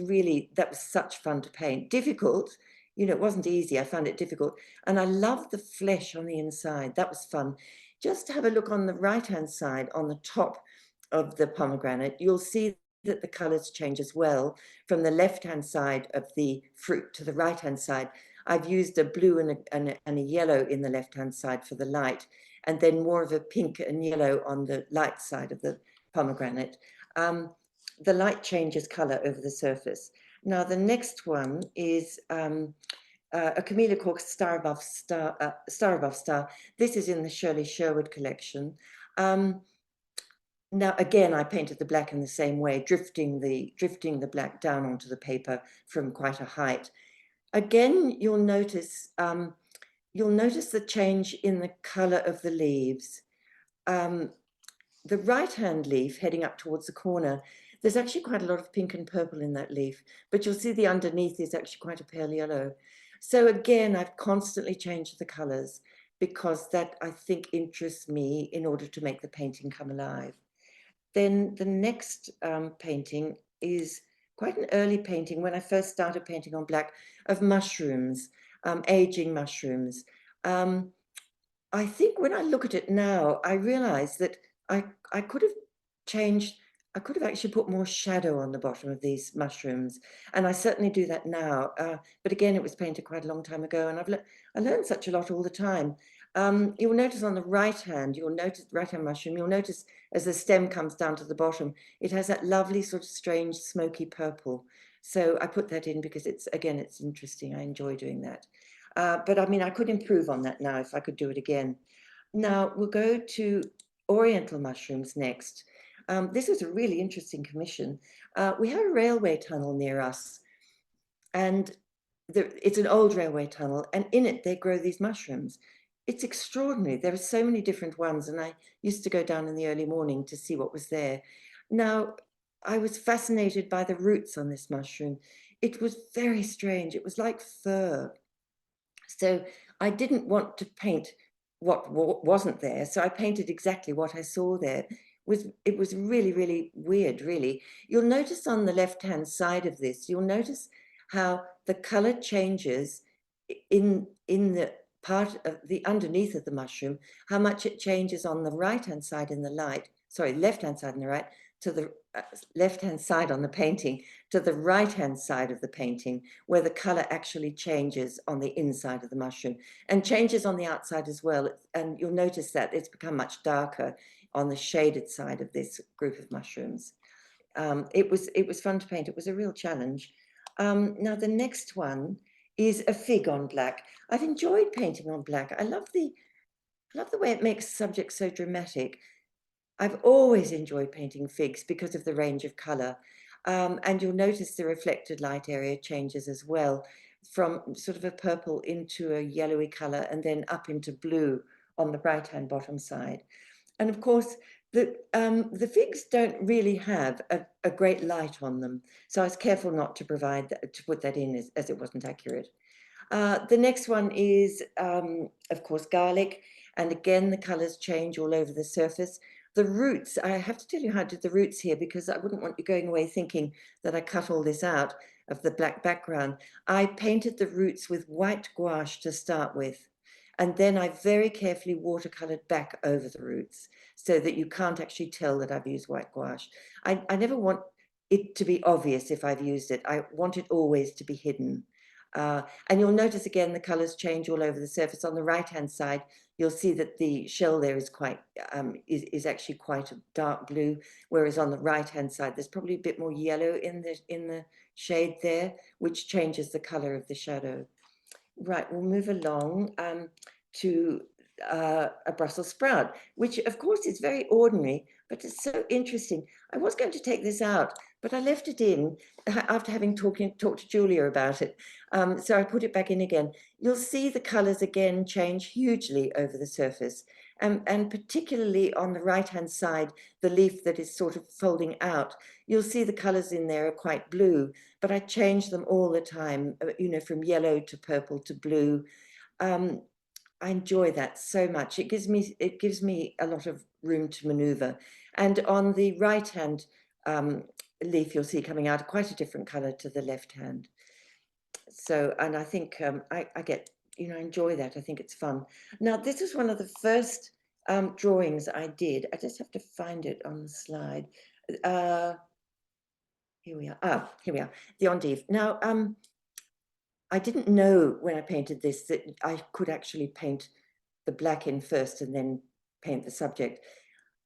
such fun to paint. Difficult, you know, it wasn't easy. I found it difficult. And I loved the flesh on the inside. That was fun. Just have a look on the right-hand side, on the top of the pomegranate. You'll see that the colors change as well from the left-hand side of the fruit to the right-hand side. I've used a blue and a yellow in the left-hand side for the light, and then more of a pink and yellow on the light side of the pomegranate. The light changes color over the surface. Now, the next one is a camellia called Star Above Star. This is in the Shirley Sherwood collection. Now, again, I painted the black in the same way, drifting the black down onto the paper from quite a height. Again, you'll notice the change in the color of the leaves. The right-hand leaf heading up towards the corner, there's actually quite a lot of pink and purple in that leaf, but you'll see the underneath is actually quite a pale yellow. So again, I've constantly changed the colors because that, I think, interests me in order to make the painting come alive. Then the next painting is quite an early painting when I first started painting on black, of mushrooms, aging mushrooms. I think when I look at it now, I realize that I could have changed, I could have actually put more shadow on the bottom of these mushrooms. And I certainly do that now. But again, it was painted quite a long time ago, and I learned such a lot all the time. You'll notice on the right-hand mushroom, you'll notice as the stem comes down to the bottom, it has that lovely sort of strange smoky purple. So I put that in because it's interesting. I enjoy doing that. But I mean, I could improve on that now if I could do it again. Now we'll go to Oriental mushrooms next. This was a really interesting commission. We have a railway tunnel near us, and it's an old railway tunnel, and in it they grow these mushrooms. It's extraordinary. There are so many different ones, and I used to go down in the early morning to see what was there. Now, I was fascinated by the roots on this mushroom. It was very strange. It was like fur. So I didn't want to paint what wasn't there. So I painted exactly what I saw there. It was really, really weird, really. You'll notice on the left-hand side of this, you'll notice how the color changes in the part of the underneath of the mushroom, how much it changes on the right-hand side in the light, sorry, left-hand side in the right, to the left-hand side on the painting, to the right-hand side of the painting, where the color actually changes on the inside of the mushroom and changes on the outside as well. And you'll notice that it's become much darker on the shaded side of this group of mushrooms. It was fun to paint. It was a real challenge. Now the next one is a fig on black. I've enjoyed painting on black. I love the way it makes subjects so dramatic. I've always enjoyed painting figs because of the range of color. And you'll notice the reflected light area changes as well, from sort of a purple into a yellowy color and then up into blue on the right-hand bottom side. And of course, the figs don't really have a great light on them. So I was careful not to put that in as it wasn't accurate. The next one is, of course, garlic. And again, the colors change all over the surface. The roots, I have to tell you how I did the roots here because I wouldn't want you going away thinking that I cut all this out of the black background. I painted the roots with white gouache to start with. And then I very carefully watercolored back over the roots so that you can't actually tell that I've used white gouache. I never want it to be obvious if I've used it. I want it always to be hidden. And you'll notice again the colors change all over the surface. On the right-hand side, you'll see that the shell there is quite is actually quite a dark blue, whereas on the right-hand side there's probably a bit more yellow in the shade there, which changes the color of the shadow. Right, we'll move along to a Brussels sprout, which of course is very ordinary, but it's so interesting. I was going to take this out, but I left it in after having talked to Julia about it. So I put it back in again. You'll see the colors again change hugely over the surface. And particularly on the right-hand side, the leaf that is sort of folding out, you'll see the colors in there are quite blue, but I change them all the time, you know, from yellow to purple to blue. I enjoy that so much. It gives me a lot of room to maneuver. And on the right-hand leaf, you'll see coming out quite a different color to the left hand. and I think I get, you know, I enjoy that. I think it's fun. Now, this is one of the first drawings I did. I just have to find it on the slide. Here we are. Ah, here we are. The endive. Now, I didn't know when I painted this that I could actually paint the black in first and then paint the subject.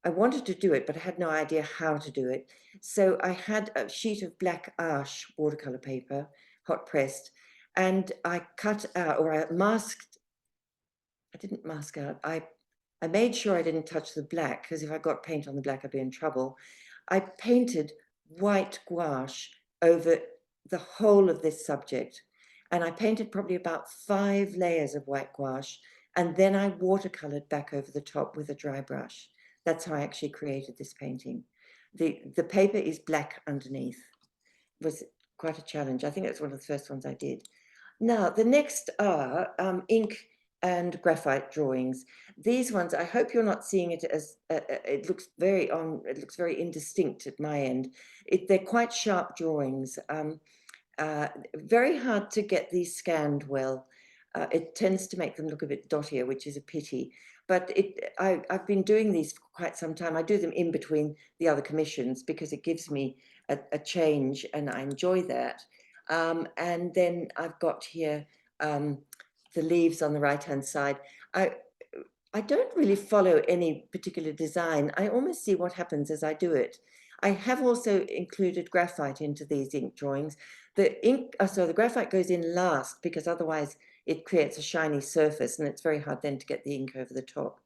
I wanted to do it, but I had no idea how to do it. So I had a sheet of black ash watercolor paper, hot pressed, and I cut out, or I masked, I didn't mask out, I made sure I didn't touch the black, because if I got paint on the black, I'd be in trouble. I painted white gouache over the whole of this subject. And I painted probably about 5 layers of white gouache, and then I watercolored back over the top with a dry brush. That's how I actually created this painting. The paper is black underneath. It was quite a challenge. I think that's one of the first ones I did. Now, the next are ink and graphite drawings. These ones, I hope you're not seeing it as, it looks very indistinct at my end. They're quite sharp drawings. Very hard to get these scanned well. It tends to make them look a bit dottier, which is a pity. But I've been doing these for quite some time. I do them in between the other commissions because it gives me a change, and I enjoy that. And then I've got here the leaves on the right-hand side. I don't really follow any particular design. I almost see what happens as I do it. I have also included graphite into these ink drawings. The graphite goes in last because otherwise it creates a shiny surface, and it's very hard then to get the ink over the top.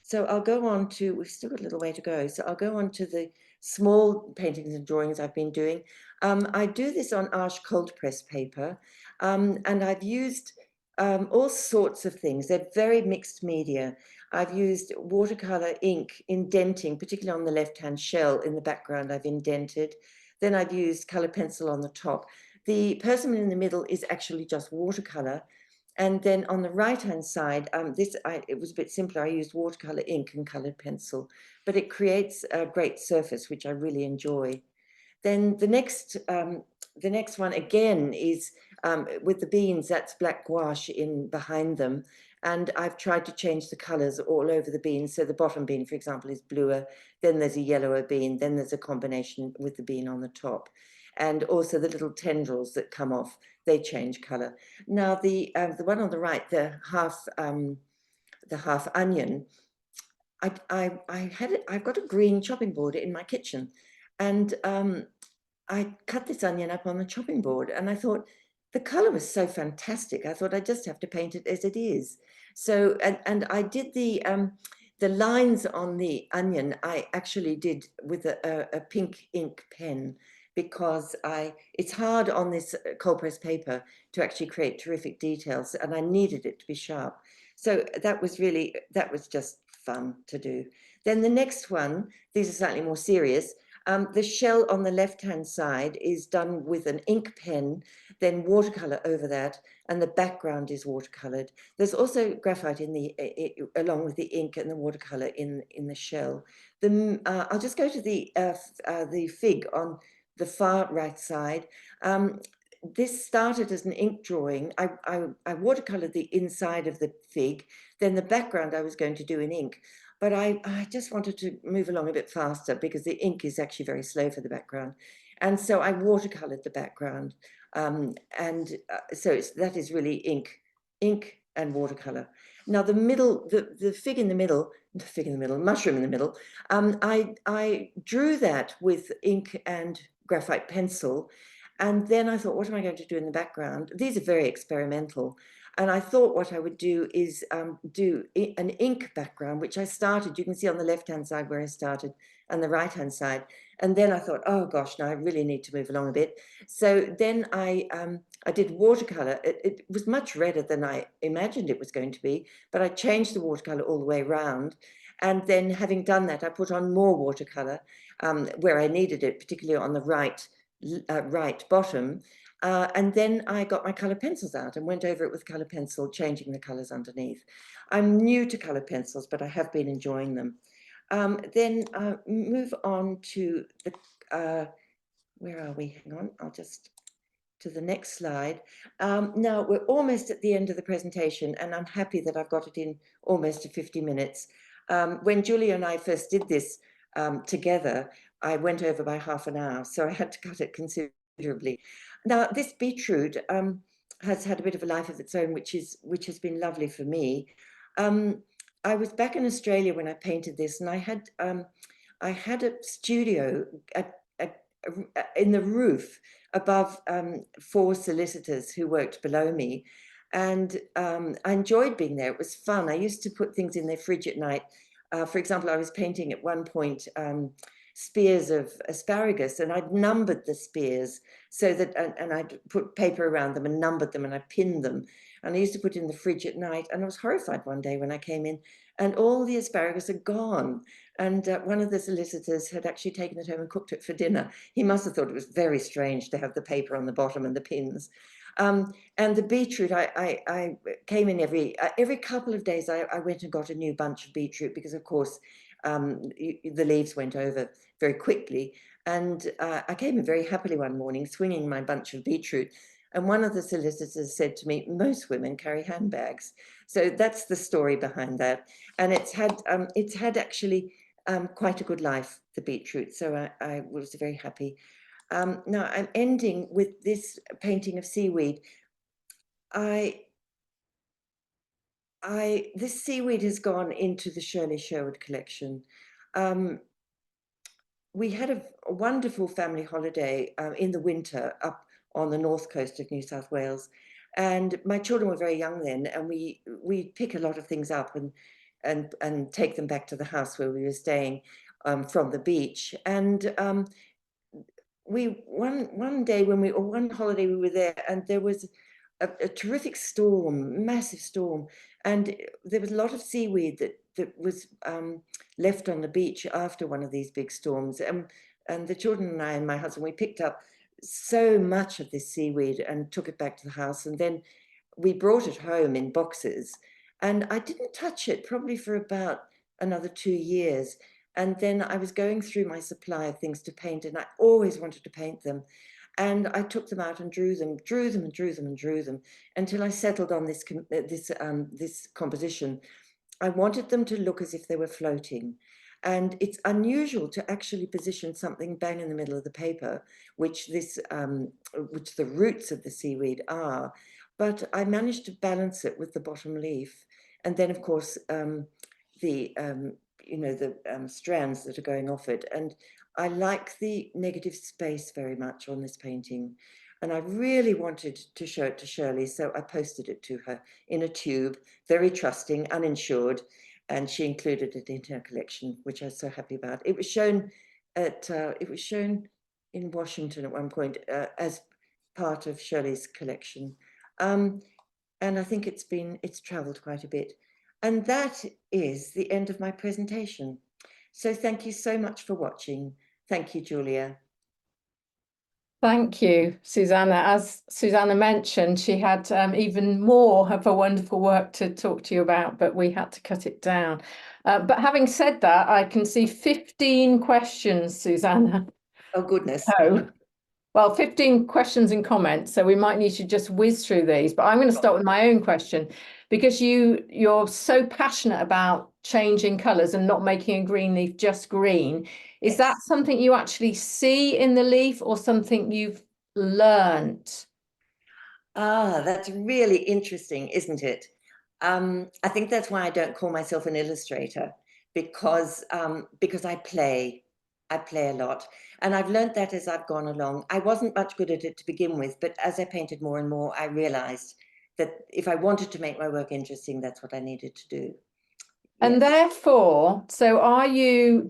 So I'll go on to, we've still got a little way to go. So I'll go on to the small paintings and drawings I've been doing. I do this on Arches cold press paper, and I've used all sorts of things. They're very mixed media. I've used watercolor ink indenting, particularly on the left-hand shell. In the background, I've indented. Then I've used color pencil on the top. The person in the middle is actually just watercolor. And then on the right-hand side, it was a bit simpler. I used watercolor ink and colored pencil, but it creates a great surface, which I really enjoy. Then the next one again is with the beans. That's black gouache in behind them, and I've tried to change the colors all over the beans. So the bottom bean, for example, is bluer. Then there's a yellower bean. Then there's a combination with the bean on the top, and also the little tendrils that come off. They change color. Now the one on the right, the half onion. I've got a green chopping board in my kitchen, and I cut this onion up on the chopping board, and I thought the color was so fantastic. I thought I just have to paint it as it is. So, and I did the lines on the onion. I actually did with a pink ink pen, because it's hard on this cold press paper to actually create terrific details, and I needed it to be sharp. So that was just fun to do. Then the next one, these are slightly more serious. The shell on the left-hand side is done with an ink pen, then watercolor over that, and the background is watercolored. There's also graphite in along with the ink and the watercolor in the shell. I'll just go to the fig on the far right side. This started as an ink drawing. I watercolored the inside of the fig, then the background I was going to do in ink. But I just wanted to move along a bit faster because the ink is actually very slow for the background. And so I watercolored the background. So that is really ink and watercolor. Now the middle, the fig in the middle, mushroom in the middle, I drew that with ink and graphite pencil. And then I thought, what am I going to do in the background? These are very experimental. And I thought what I would do is do an ink background, which I started, you can see on the left-hand side where I started, and the right-hand side. And then I thought, oh gosh, now I really need to move along a bit. So then I did watercolor. It was much redder than I imagined it was going to be, but I changed the watercolor all the way around. And then having done that, I put on more watercolor where I needed it, particularly on the right bottom. And then I got my color pencils out and went over it with color pencil, changing the colors underneath. I'm new to color pencils, but I have been enjoying them. Then move on to the, where are we? Hang on, I'll just to the next slide. Now we're almost at the end of the presentation, and I'm happy that I've got it in almost to 50 minutes. When Julia and I first did this together, I went over by half an hour, so I had to cut it considerably. Now this beetroot has had a bit of a life of its own, which has been lovely for me. I was back in Australia when I painted this, and I had a studio in the roof above 4 solicitors who worked below me. And I enjoyed being there. It was fun. I used to put things in their fridge at night. For example, I was painting at one point spears of asparagus, and I'd numbered the spears so that, and I'd put paper around them and numbered them, and I pinned them. And I used to put in the fridge at night, and I was horrified one day when I came in and all the asparagus had gone. And one of the solicitors had actually taken it home and cooked it for dinner. He must have thought it was very strange to have the paper on the bottom and the pins. And the beetroot, I came in every couple of days, I went and got a new bunch of beetroot because, of course, the leaves went over very quickly. And I came in very happily one morning, swinging my bunch of beetroot. And one of the solicitors said to me, most women carry handbags. So that's the story behind that. And it's had actually quite a good life, the beetroot. So I was very happy. Now I'm ending with this painting of seaweed. This seaweed has gone into the Shirley Sherwood collection. We had a wonderful family holiday in the winter up on the north coast of New South Wales. And my children were very young then, and we pick a lot of things up and take them back to the house where we were staying from the beach. And one holiday we were there, and there was a terrific storm, massive storm, and there was a lot of seaweed that was left on the beach after one of these big storms. And the children and I and my husband, we picked up so much of this seaweed and took it back to the house, and then we brought it home in boxes, and I didn't touch it probably for about another 2 years. And then I was going through my supply of things to paint, and I always wanted to paint them. And I took them out and drew them until I settled on this composition. I wanted them to look as if they were floating. And it's unusual to actually position something bang in the middle of the paper, which the roots of the seaweed are. But I managed to balance it with the bottom leaf. And then, of course, the strands that are going off it. And I like the negative space very much on this painting. And I really wanted to show it to Shirley, so I posted it to her in a tube, very trusting, uninsured, and she included it in her collection, which I was so happy about. It was shown in Washington at one point as part of Shirley's collection. And I think it's traveled quite a bit. And that is the end of my presentation. So thank you so much for watching. Thank you, Julia. Thank you, Susannah. As Susannah mentioned, she had even more of her wonderful work to talk to you about, but we had to cut it down. But having said that, I can see 15 questions, Susannah. Oh, goodness. Oh, well, 15 questions and comments, so we might need to just whiz through these. But I'm going to start with my own question, because you're so passionate about changing colours and not making a green leaf just green. Is that something you actually see in the leaf, or something you've learnt? Ah, that's really interesting, isn't it? I think that's why I don't call myself an illustrator, because I play a lot, and I've learned that as I've gone along. I wasn't much good at it to begin with, but as I painted more and more, I realized that if I wanted to make my work interesting, that's what I needed to do. And Yes. therefore, so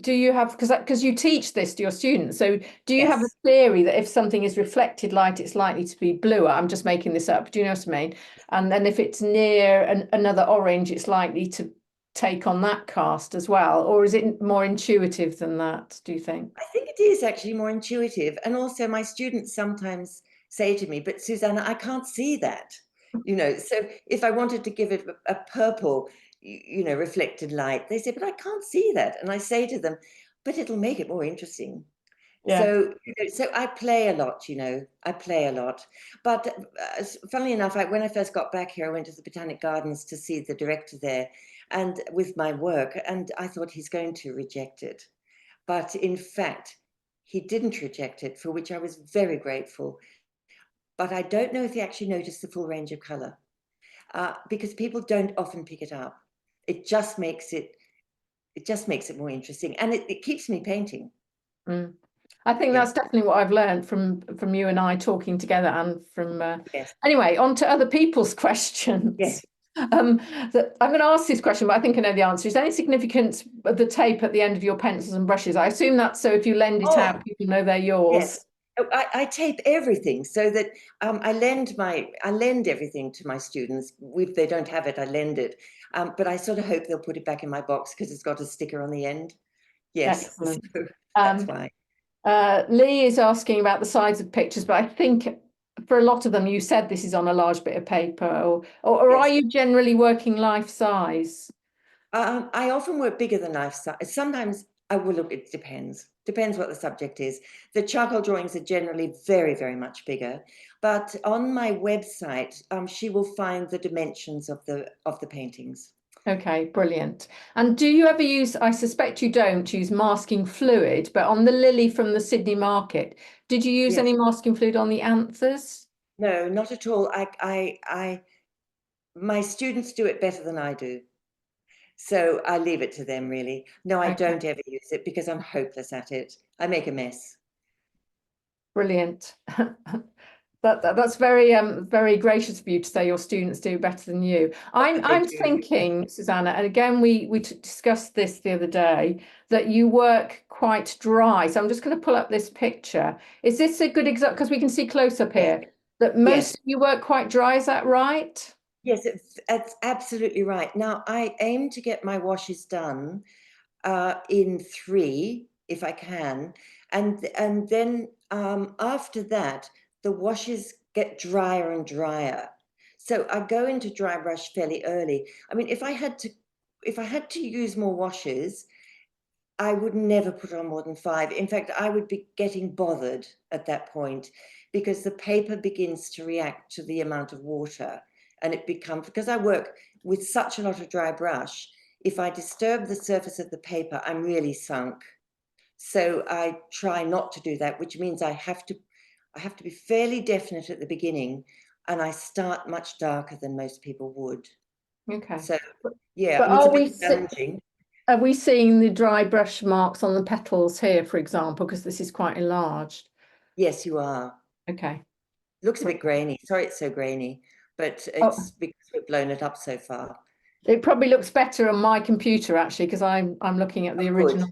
do you have, because you teach this to your students, so do you have a Yes. theory that if something is reflected light, it's likely to be bluer? I'm just making this up. Do you know what I mean? And then if it's near another orange, it's likely to take on that cast as well? Or is it more intuitive than that, do you think? I think it is actually more intuitive. And also my students sometimes say to me, but Susannah, I can't see that. So if I wanted to give it a purple, reflected light, they say, but I can't see that. And I say to them, but it'll make it more interesting. Yeah. So I play a lot, I play a lot. But funnily enough, when I first got back here, I went to the Botanic Gardens to see the director there and with my work, and I thought he's going to reject it. But in fact, he didn't reject it, for which I was very grateful. But I don't know if he actually noticed the full range of color, because people don't often pick it up. It just makes it more interesting, and it keeps me painting. Mm. I think Yeah. that's definitely what I've learned from you and I talking together, and from Yes. anyway, on to other people's questions. Yes. I'm going to ask this question, but I think I know the answer. Is there any significance of the tape at the end of your pencils and brushes? I assume that's so if you lend it out, people know they're yours. Yes. I tape everything so that I lend everything to my students. If they don't have it, I lend it. But I sort of hope they'll put it back in my box because it's got a sticker on the end. Yes. Excellent. So that's why. Lee is asking about the size of pictures, but I think for a lot of them, you said this is on a large bit of paper, or Yes. are you generally working life size? I often work bigger than life size. Sometimes I will look, it depends. Depends what the subject is. The charcoal drawings are generally very, very much bigger. But on my website, she will find the dimensions of the paintings. Okay, brilliant. And do you ever use, I suspect you don't use masking fluid, but on the lily from the Sydney market, did you use Yes. any masking fluid on the anthers? No, not at all. My students do it better than I do. So I leave it to them, really. No, I don't ever use it because I'm hopeless at it. I make a mess. Brilliant. That's very very gracious of you to say your students do better than you. I'm thinking, Susannah, and again we discussed this the other day, that you work quite dry. So I'm just going to pull up this picture. Is this a good example? Because we can see close up here that most of you work quite dry. Is that right? Yes, it's absolutely right. Now I aim to get my washes done in 3 if I can, and then after that the washes get drier and drier. So I go into dry brush fairly early. I mean, if I had to use more washes, I would never put on more than 5. In fact, I would be getting bothered at that point because the paper begins to react to the amount of water, and it becomes, because I work with such a lot of dry brush, if I disturb the surface of the paper, I'm really sunk. So I try not to do that, which means I have to be fairly definite at the beginning, and I start much darker than most people would. Okay. So yeah, But I mean, it's a bit challenging. are we seeing the dry brush marks on the petals here, for example, because this is quite enlarged? Yes, you are. Okay. Looks a bit grainy. Sorry, it's so grainy, but it's because we've blown it up so far. It probably looks better on my computer actually, because I'm looking at the original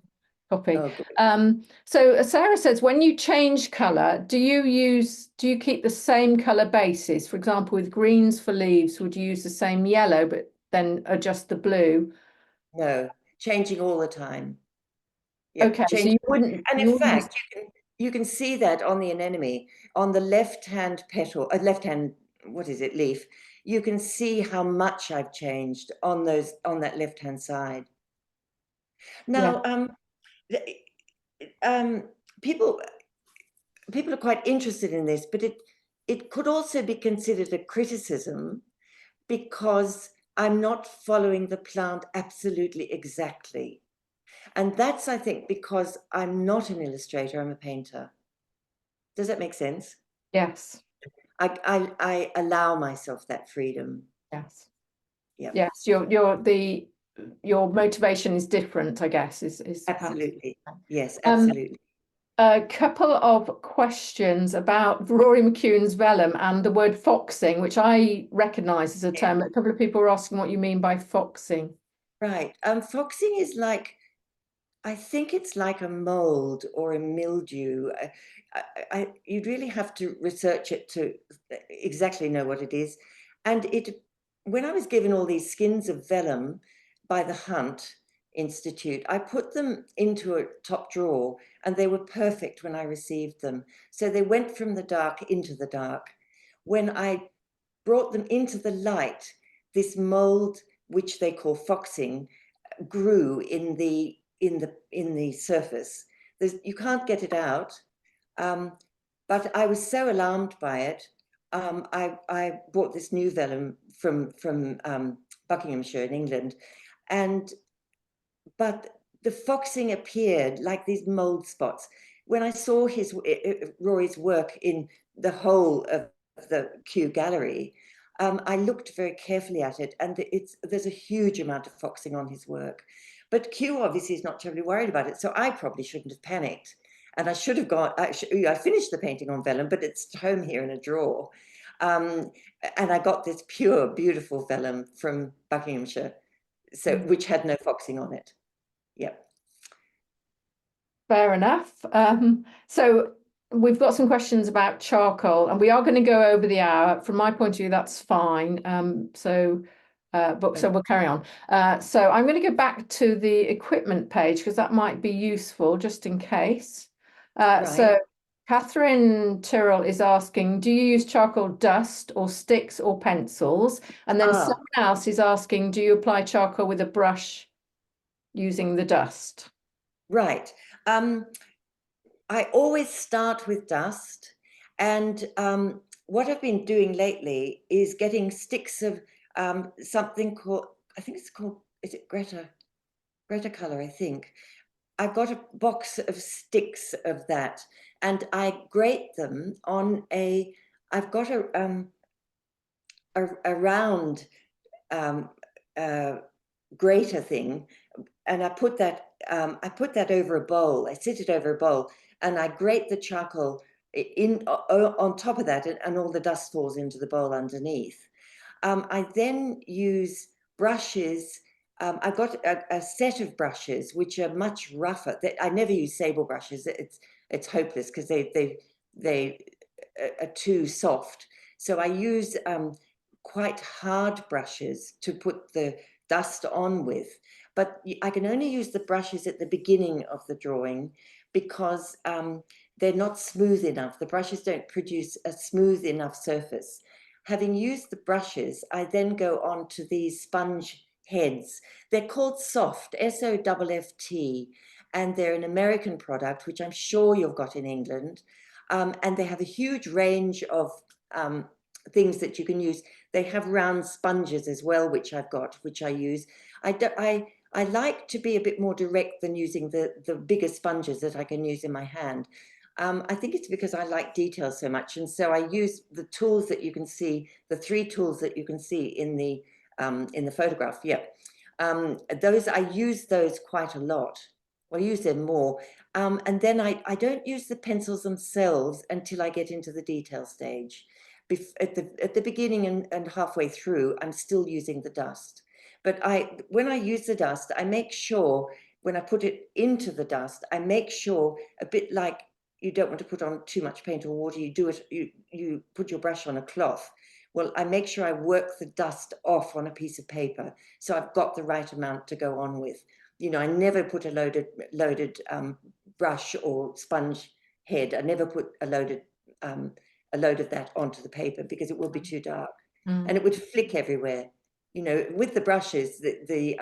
copy. Oh, good. So Sarah says, when you change color, do you keep the same color basis? For example, with greens for leaves, would you use the same yellow but then adjust the blue? No, changing all the time. Yeah, Okay, so changing. you wouldn't. And in fact, you can see that on the anemone, on the left-hand petal, what is it, leaf. You can see how much I've changed on that left-hand side. Now, people are quite interested in this, but it could also be considered a criticism because I'm not following the plant absolutely exactly. And that's, I think, because I'm not an illustrator, I'm a painter. Does that make sense? Yes. I allow myself that freedom. Yes. Yeah. Yes. Your motivation is different, I guess. Is Absolutely. Yes, absolutely. A couple of questions about Rory McEwen's vellum and the word foxing, which I recognise as a term. A couple of people are asking what you mean by foxing. Right. Foxing is like, I think it's like a mold or a mildew. You'd really have to research it to exactly know what it is. And when I was given all these skins of vellum by the Hunt Institute, I put them into a top drawer and they were perfect when I received them. So they went from the dark into the dark. When I brought them into the light, this mold, which they call foxing, grew in the surface. You can't get it out. But I was so alarmed by it. I bought this new vellum from Buckinghamshire in England, but the foxing appeared like these mold spots. When I saw Rory's work in the whole of the Kew Gallery, I looked very carefully at it, and there's a huge amount of foxing on his work. But Kew obviously is not terribly worried about it, so I probably shouldn't have panicked. And I should have gone, I finished the painting on vellum, but it's home here in a drawer. And I got this pure, beautiful vellum from Buckinghamshire, so which had no foxing on it. Yep. Fair enough. So we've got some questions about charcoal, and we are going to go over the hour. From my point of view, that's fine. So we'll carry on. So I'm going to go back to the equipment page because that might be useful just in case. Right. So Catherine Tyrrell is asking, do you use charcoal dust or sticks or pencils? And then someone else is asking, do you apply charcoal with a brush using the dust? Right. I always start with dust, and what I've been doing lately is getting sticks of something called, I think it's called, is it Watercolor, I think. I've got a box of sticks of that, and I grate them on I've got a round grater thing, and I put that over a bowl. I sit it over a bowl, and I grate the charcoal on top of that, and all the dust falls into the bowl underneath. I then use brushes. I've got a set of brushes which are much rougher. I never use sable brushes. It's hopeless because they are too soft. So I use quite hard brushes to put the dust on with. But I can only use the brushes at the beginning of the drawing because they're not smooth enough. The brushes don't produce a smooth enough surface. Having used the brushes, I then go on to these sponge heads. They're called Soft, S-O-F-F-T, and they're an American product, which I'm sure you've got in England. And they have a huge range of things that you can use. They have round sponges as well, which I've got, which I use. I like to be a bit more direct than using the bigger sponges that I can use in my hand. I think it's because I like detail so much. And so I use the tools that you can see, the 3 tools that you can see in the photograph. Yeah. I use those quite a lot. Well, I use them more. And then I don't use the pencils themselves until I get into the detail stage. At the beginning and halfway through, I'm still using the dust. But when I use the dust, I make sure when I put it into the dust, I make sure, a bit like you don't want to put on too much paint or water, you put your brush on a cloth. Well, I make sure I work the dust off on a piece of paper, so I've got the right amount to go on with. You know, I never put a loaded brush or sponge head. I never put a load of that onto the paper because it will be too dark and it would flick everywhere. You know, with the brushes, the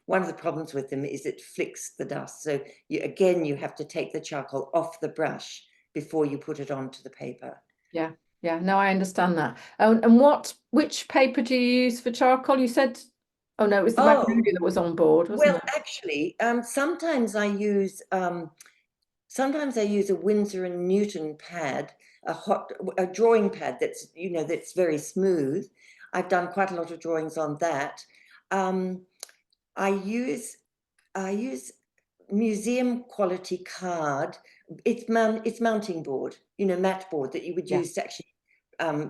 one of the problems with them is it flicks the dust. So you have to take the charcoal off the brush before you put it onto the paper. Yeah, yeah, no, I understand that. And which paper do you use for charcoal? You said, oh no, it was the magnolia that was on board, wasn't it? Actually, sometimes I use a Winsor and Newton pad, a drawing pad that's very smooth. I've done quite a lot of drawings on that. I use museum quality card. It's mounting board, mat board that you would use to actually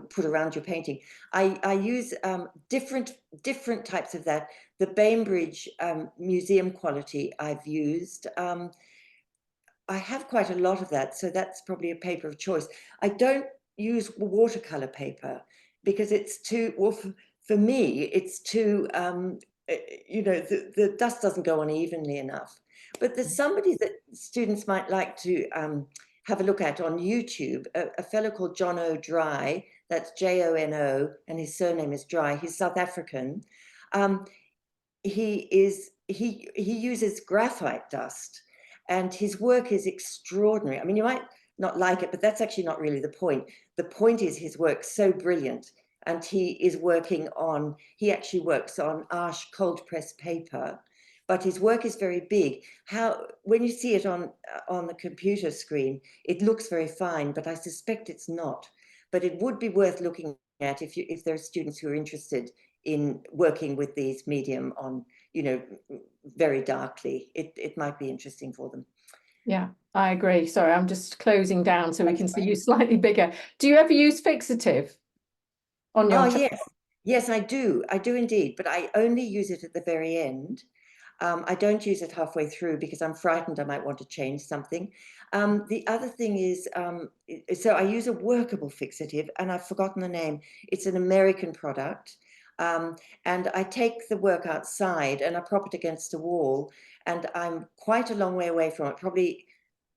put around your painting. I use different types of that. The Bainbridge museum quality I've used. I have quite a lot of that, so that's probably a paper of choice. I don't use watercolor paper because it's too, well, for me, it's too, the dust doesn't go on evenly enough. But there's somebody that students might like to have a look at on YouTube, a fellow called John O'Dry, that's J-O-N-O, and his surname is Dry. He's South African. He uses graphite dust, and his work is extraordinary. I mean, you might not like it, but that's actually not really the point. The point is his work's so brilliant, and he actually works on Arches cold press paper, but his work is very big. When you see it on the computer screen, it looks very fine, but I suspect it's not. But it would be worth looking at if there are students who are interested in working with these medium on, very darkly. It might be interesting for them. Yeah, I agree. Sorry, I'm just closing down so we That's can see right. you slightly bigger. Do you ever use fixative on your Oh, yes. Yes, I do. I do indeed, but I only use it at the very end. I don't use it halfway through because I'm frightened I might want to change something. The other thing is, so I use a workable fixative, and I've forgotten the name. It's an American product. And I take the work outside and I prop it against a wall, and I'm quite a long way away from it, probably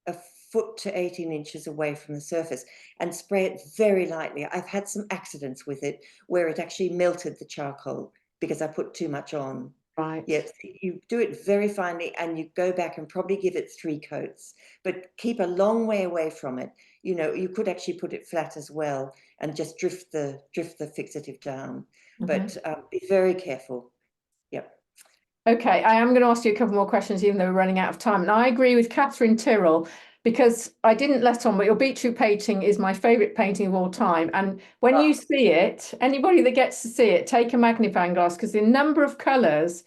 a foot to 18 inches away from the surface, and spray it very lightly. I've had some accidents with it where it actually melted the charcoal because I put too much on. Right. Yes, you do it very finely, and you go back and probably give it 3 coats, but keep a long way away from it. You could actually put it flat as well and just drift the fixative down, but be very careful. Yep. Okay, I am going to ask you a couple more questions, even though we're running out of time. And I agree with Catherine Tyrrell, because I didn't let on, but your beetroot painting is my favourite painting of all time. And when you see it, anybody that gets to see it, take a magnifying glass, because the number of colours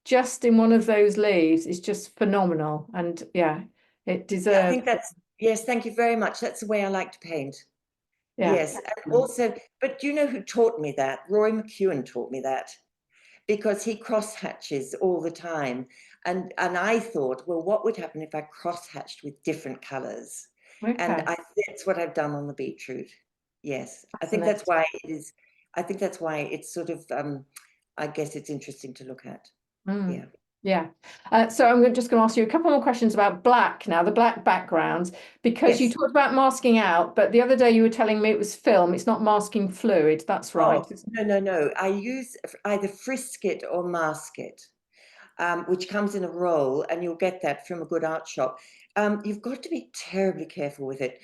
just in one of those leaves is just phenomenal. And yeah, it Yeah, I deserves, think yes, thank you very much. That's the way I like to paint. yeah. Yes, and also, but do you know who taught me that? Roy McEwen taught me that, because he cross-hatches all the time. And I thought, well, what would happen if I cross-hatched with different colors? And Okay, that's what I've done on the beetroot. Yes, I think that's fascinating. why it's sort of, I guess it's interesting to look at. Yeah. Yeah. So just going to ask you a couple more questions about black now, the black backgrounds, because you Yes. talked about masking out, but the other day you were telling me it was film. It's not masking fluid. That's right. Oh, no. I use either frisk it or mask it. Which comes in a roll, and you'll get that from a good art shop. You've got to be terribly careful with it.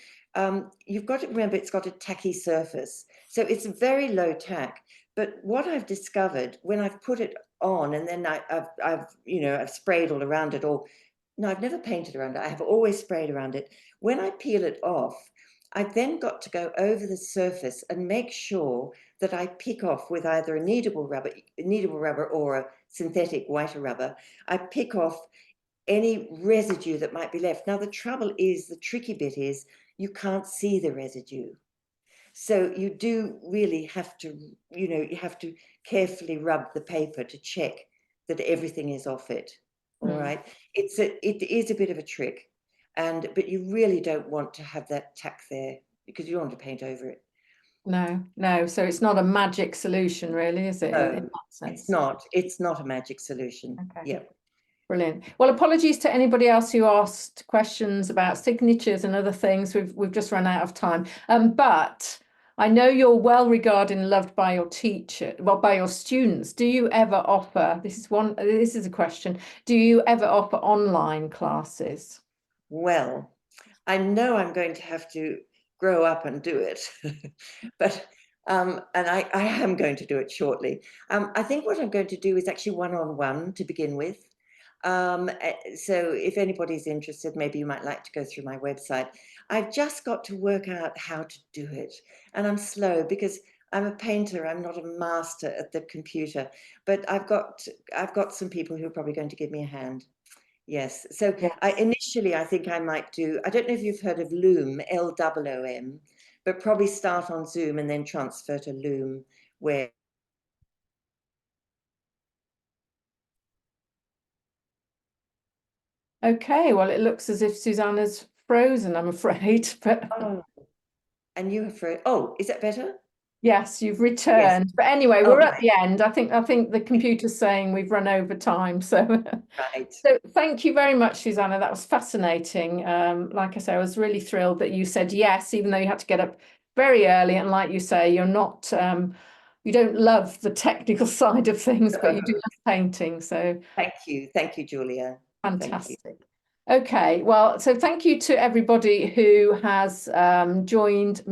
You've got to remember it's got a tacky surface, so it's very low tack. But what I've discovered when I've put it on, and then I've sprayed all around it, or no, I've never painted around it. I have always sprayed around it. When I peel it off, I've then got to go over the surface and make sure that I pick off with either a kneadable rubber or a synthetic whiter rubber. I pick off any residue that might be left. Now, the tricky bit is you can't see the residue. So you do really have to, you have to carefully rub the paper to check that everything is off it. All right. It is a bit of a trick. But you really don't want to have that tack there because you don't want to paint over it. No. So it's not a magic solution, really, is it? In No, that it's sense. not. It's not a magic solution. Okay. Yeah. Brilliant. Well, apologies to anybody else who asked questions about signatures and other things. We've just run out of time. But I know you're well regarded and loved by your by your students. Do you ever offer, this is a question, do you ever offer online classes? Well, I know I'm going to have to grow up and do it, but and I am going to do it shortly. I think what I'm going to do is actually one-on-one to begin with. So if anybody's interested, maybe you might like to go through my website. I've just got to work out how to do it, and I'm slow because I'm a painter. I'm not a master at the computer, but I've got some people who are probably going to give me a hand. Yes. So Yes. initially, I think I might do, I don't know if you've heard of Loom, Loom, but probably start on Zoom and then transfer to Loom, where Okay, well, it looks as if Susannah's frozen, I'm afraid, but oh, and you have, oh, is that better? yes, you've Yes. returned. But anyway, Oh, we're at right, the end. I think the computer's saying we've run over time. So right. so thank you very much, Susannah. That was fascinating. Like I say, I was really thrilled that you said yes, even though you had to get up very early. And like you say, you're not you don't love the technical side of things, but you do love painting. So Thank you. Thank you, Julia. Thank you. fantastic. Okay, well, so thank you to everybody who has joined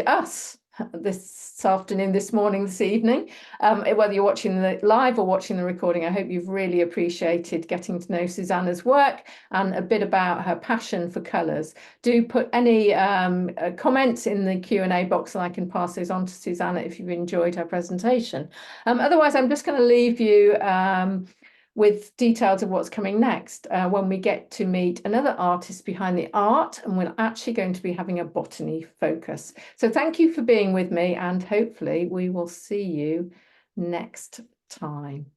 us this afternoon, this morning, this evening. Whether you're watching the live or watching the recording, I hope you've really appreciated getting to know Susannah's work and a bit about her passion for colours. Do put any comments in the Q&A box and I can pass those on to Susannah if you've enjoyed her presentation. Otherwise, I'm just going to leave you with details of what's coming next when we get to meet another artist behind the art, and we're actually going to be having a botany focus. So thank you for being with me, and hopefully we will see you next time.